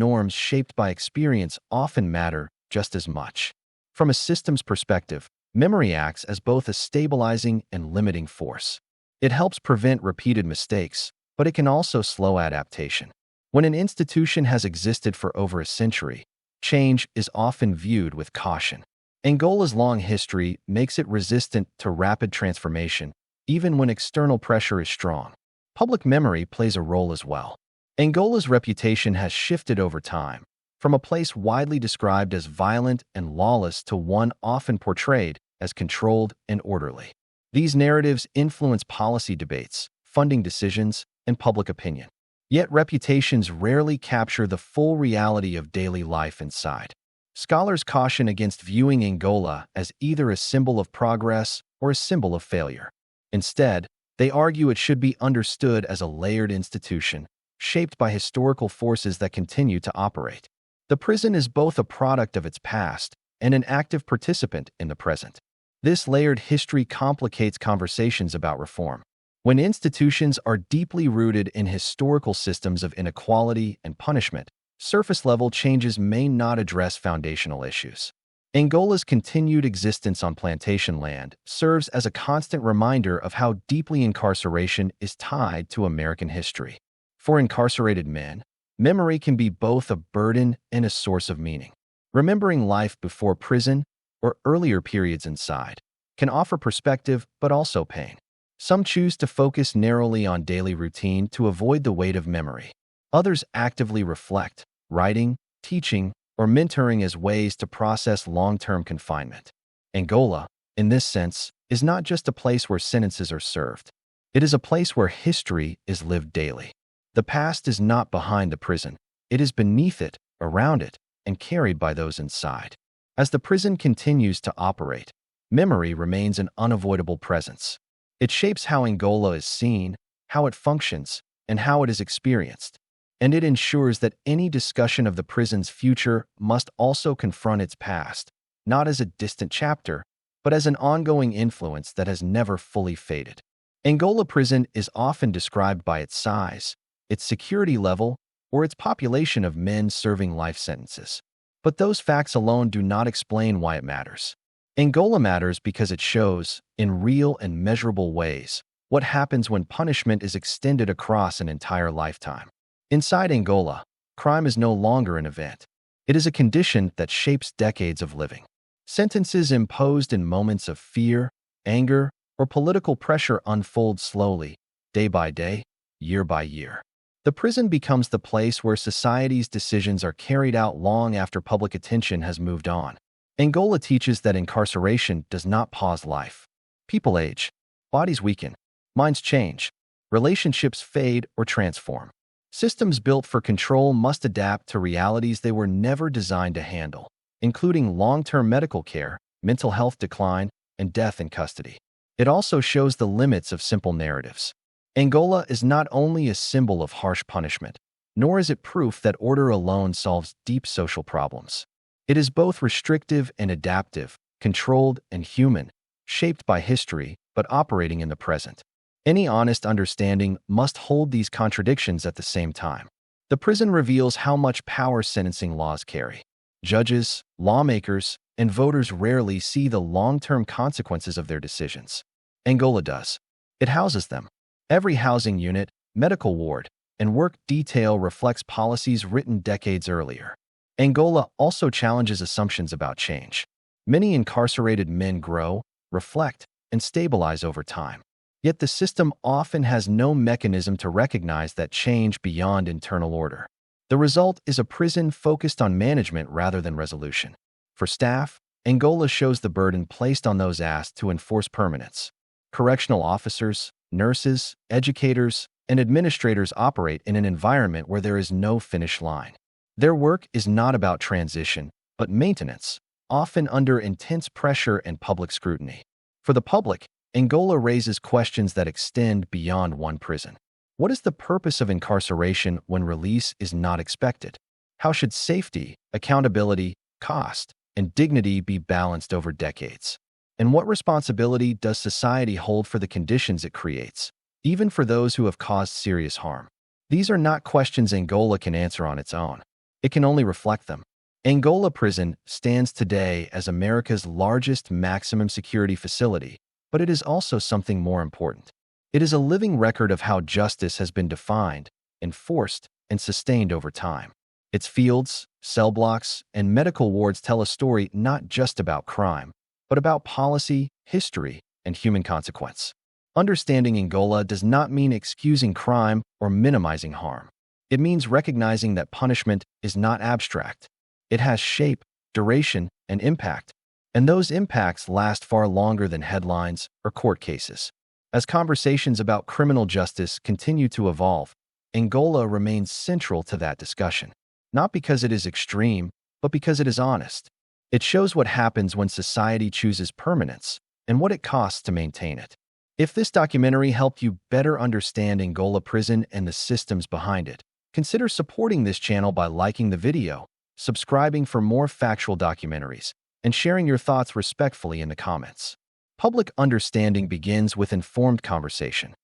norms shaped by experience often matter just as much. From a systems perspective, memory acts as both a stabilizing and limiting force. It helps prevent repeated mistakes, but it can also slow adaptation. When an institution has existed for over a century, change is often viewed with caution. Angola's long history makes it resistant to rapid transformation, even when external pressure is strong. Public memory plays a role as well. Angola's reputation has shifted over time, from a place widely described as violent and lawless to one often portrayed as controlled and orderly. These narratives influence policy debates, funding decisions, and public opinion. Yet reputations rarely capture the full reality of daily life inside. Scholars caution against viewing Angola as either a symbol of progress or a symbol of failure. Instead, they argue it should be understood as a layered institution, shaped by historical forces that continue to operate. The prison is both a product of its past and an active participant in the present. This layered history complicates conversations about reform. When institutions are deeply rooted in historical systems of inequality and punishment, surface-level changes may not address foundational issues. Angola's continued existence on plantation land serves as a constant reminder of how deeply incarceration is tied to American history. For incarcerated men, memory can be both a burden and a source of meaning. Remembering life before prison or earlier periods inside can offer perspective but also pain. Some choose to focus narrowly on daily routine to avoid the weight of memory. Others actively reflect, writing, teaching, or mentoring as ways to process long-term confinement. Angola, in this sense, is not just a place where sentences are served. It is a place where history is lived daily. The past is not behind the prison. It is beneath it, around it, and carried by those inside. As the prison continues to operate, memory remains an unavoidable presence. It shapes how Angola is seen, how it functions, and how it is experienced. And it ensures that any discussion of the prison's future must also confront its past, not as a distant chapter, but as an ongoing influence that has never fully faded. Angola Prison is often described by its size, its security level, or its population of men serving life sentences. But those facts alone do not explain why it matters. Angola matters because it shows, in real and measurable ways, what happens when punishment is extended across an entire lifetime. Inside Angola, crime is no longer an event. It is a condition that shapes decades of living. Sentences imposed in moments of fear, anger, or political pressure unfold slowly, day by day, year by year. The prison becomes the place where society's decisions are carried out long after public attention has moved on. Angola teaches that incarceration does not pause life. People age, bodies weaken, minds change, relationships fade or transform. Systems built for control must adapt to realities they were never designed to handle, including long-term medical care, mental health decline, and death in custody. It also shows the limits of simple narratives. Angola is not only a symbol of harsh punishment, nor is it proof that order alone solves deep social problems. It is both restrictive and adaptive, controlled and human, shaped by history but operating in the present. Any honest understanding must hold these contradictions at the same time. The prison reveals how much power sentencing laws carry. Judges, lawmakers, and voters rarely see the long-term consequences of their decisions. Angola does. It houses them. Every housing unit, medical ward, and work detail reflects policies written decades earlier. Angola also challenges assumptions about change. Many incarcerated men grow, reflect, and stabilize over time. Yet the system often has no mechanism to recognize that change beyond internal order. The result is a prison focused on management rather than resolution. For staff, Angola shows the burden placed on those asked to enforce permanence. Correctional officers, nurses, educators, and administrators operate in an environment where there is no finish line. Their work is not about transition, but maintenance, often under intense pressure and public scrutiny. For the public, Angola raises questions that extend beyond one prison. What is the purpose of incarceration when release is not expected? How should safety, accountability, cost, and dignity be balanced over decades? And what responsibility does society hold for the conditions it creates? even for those who have caused serious harm. These are not questions Angola can answer on its own. It can only reflect them. Angola Prison stands today as America's largest maximum security facility, but it is also something more important. It is a living record of how justice has been defined, enforced, and sustained over time. Its fields, cell blocks, and medical wards tell a story not just about crime, but about policy, history, and human consequence. Understanding Angola does not mean excusing crime or minimizing harm. It means recognizing that punishment is not abstract. It has shape, duration, and impact, and those impacts last far longer than headlines or court cases. As conversations about criminal justice continue to evolve, Angola remains central to that discussion, not because it is extreme, but because it is honest. It shows what happens when society chooses permanence and what it costs to maintain it. If this documentary helped you better understand Angola Prison and the systems behind it, consider supporting this channel by liking the video, subscribing for more factual documentaries, and sharing your thoughts respectfully in the comments. Public understanding begins with informed conversation.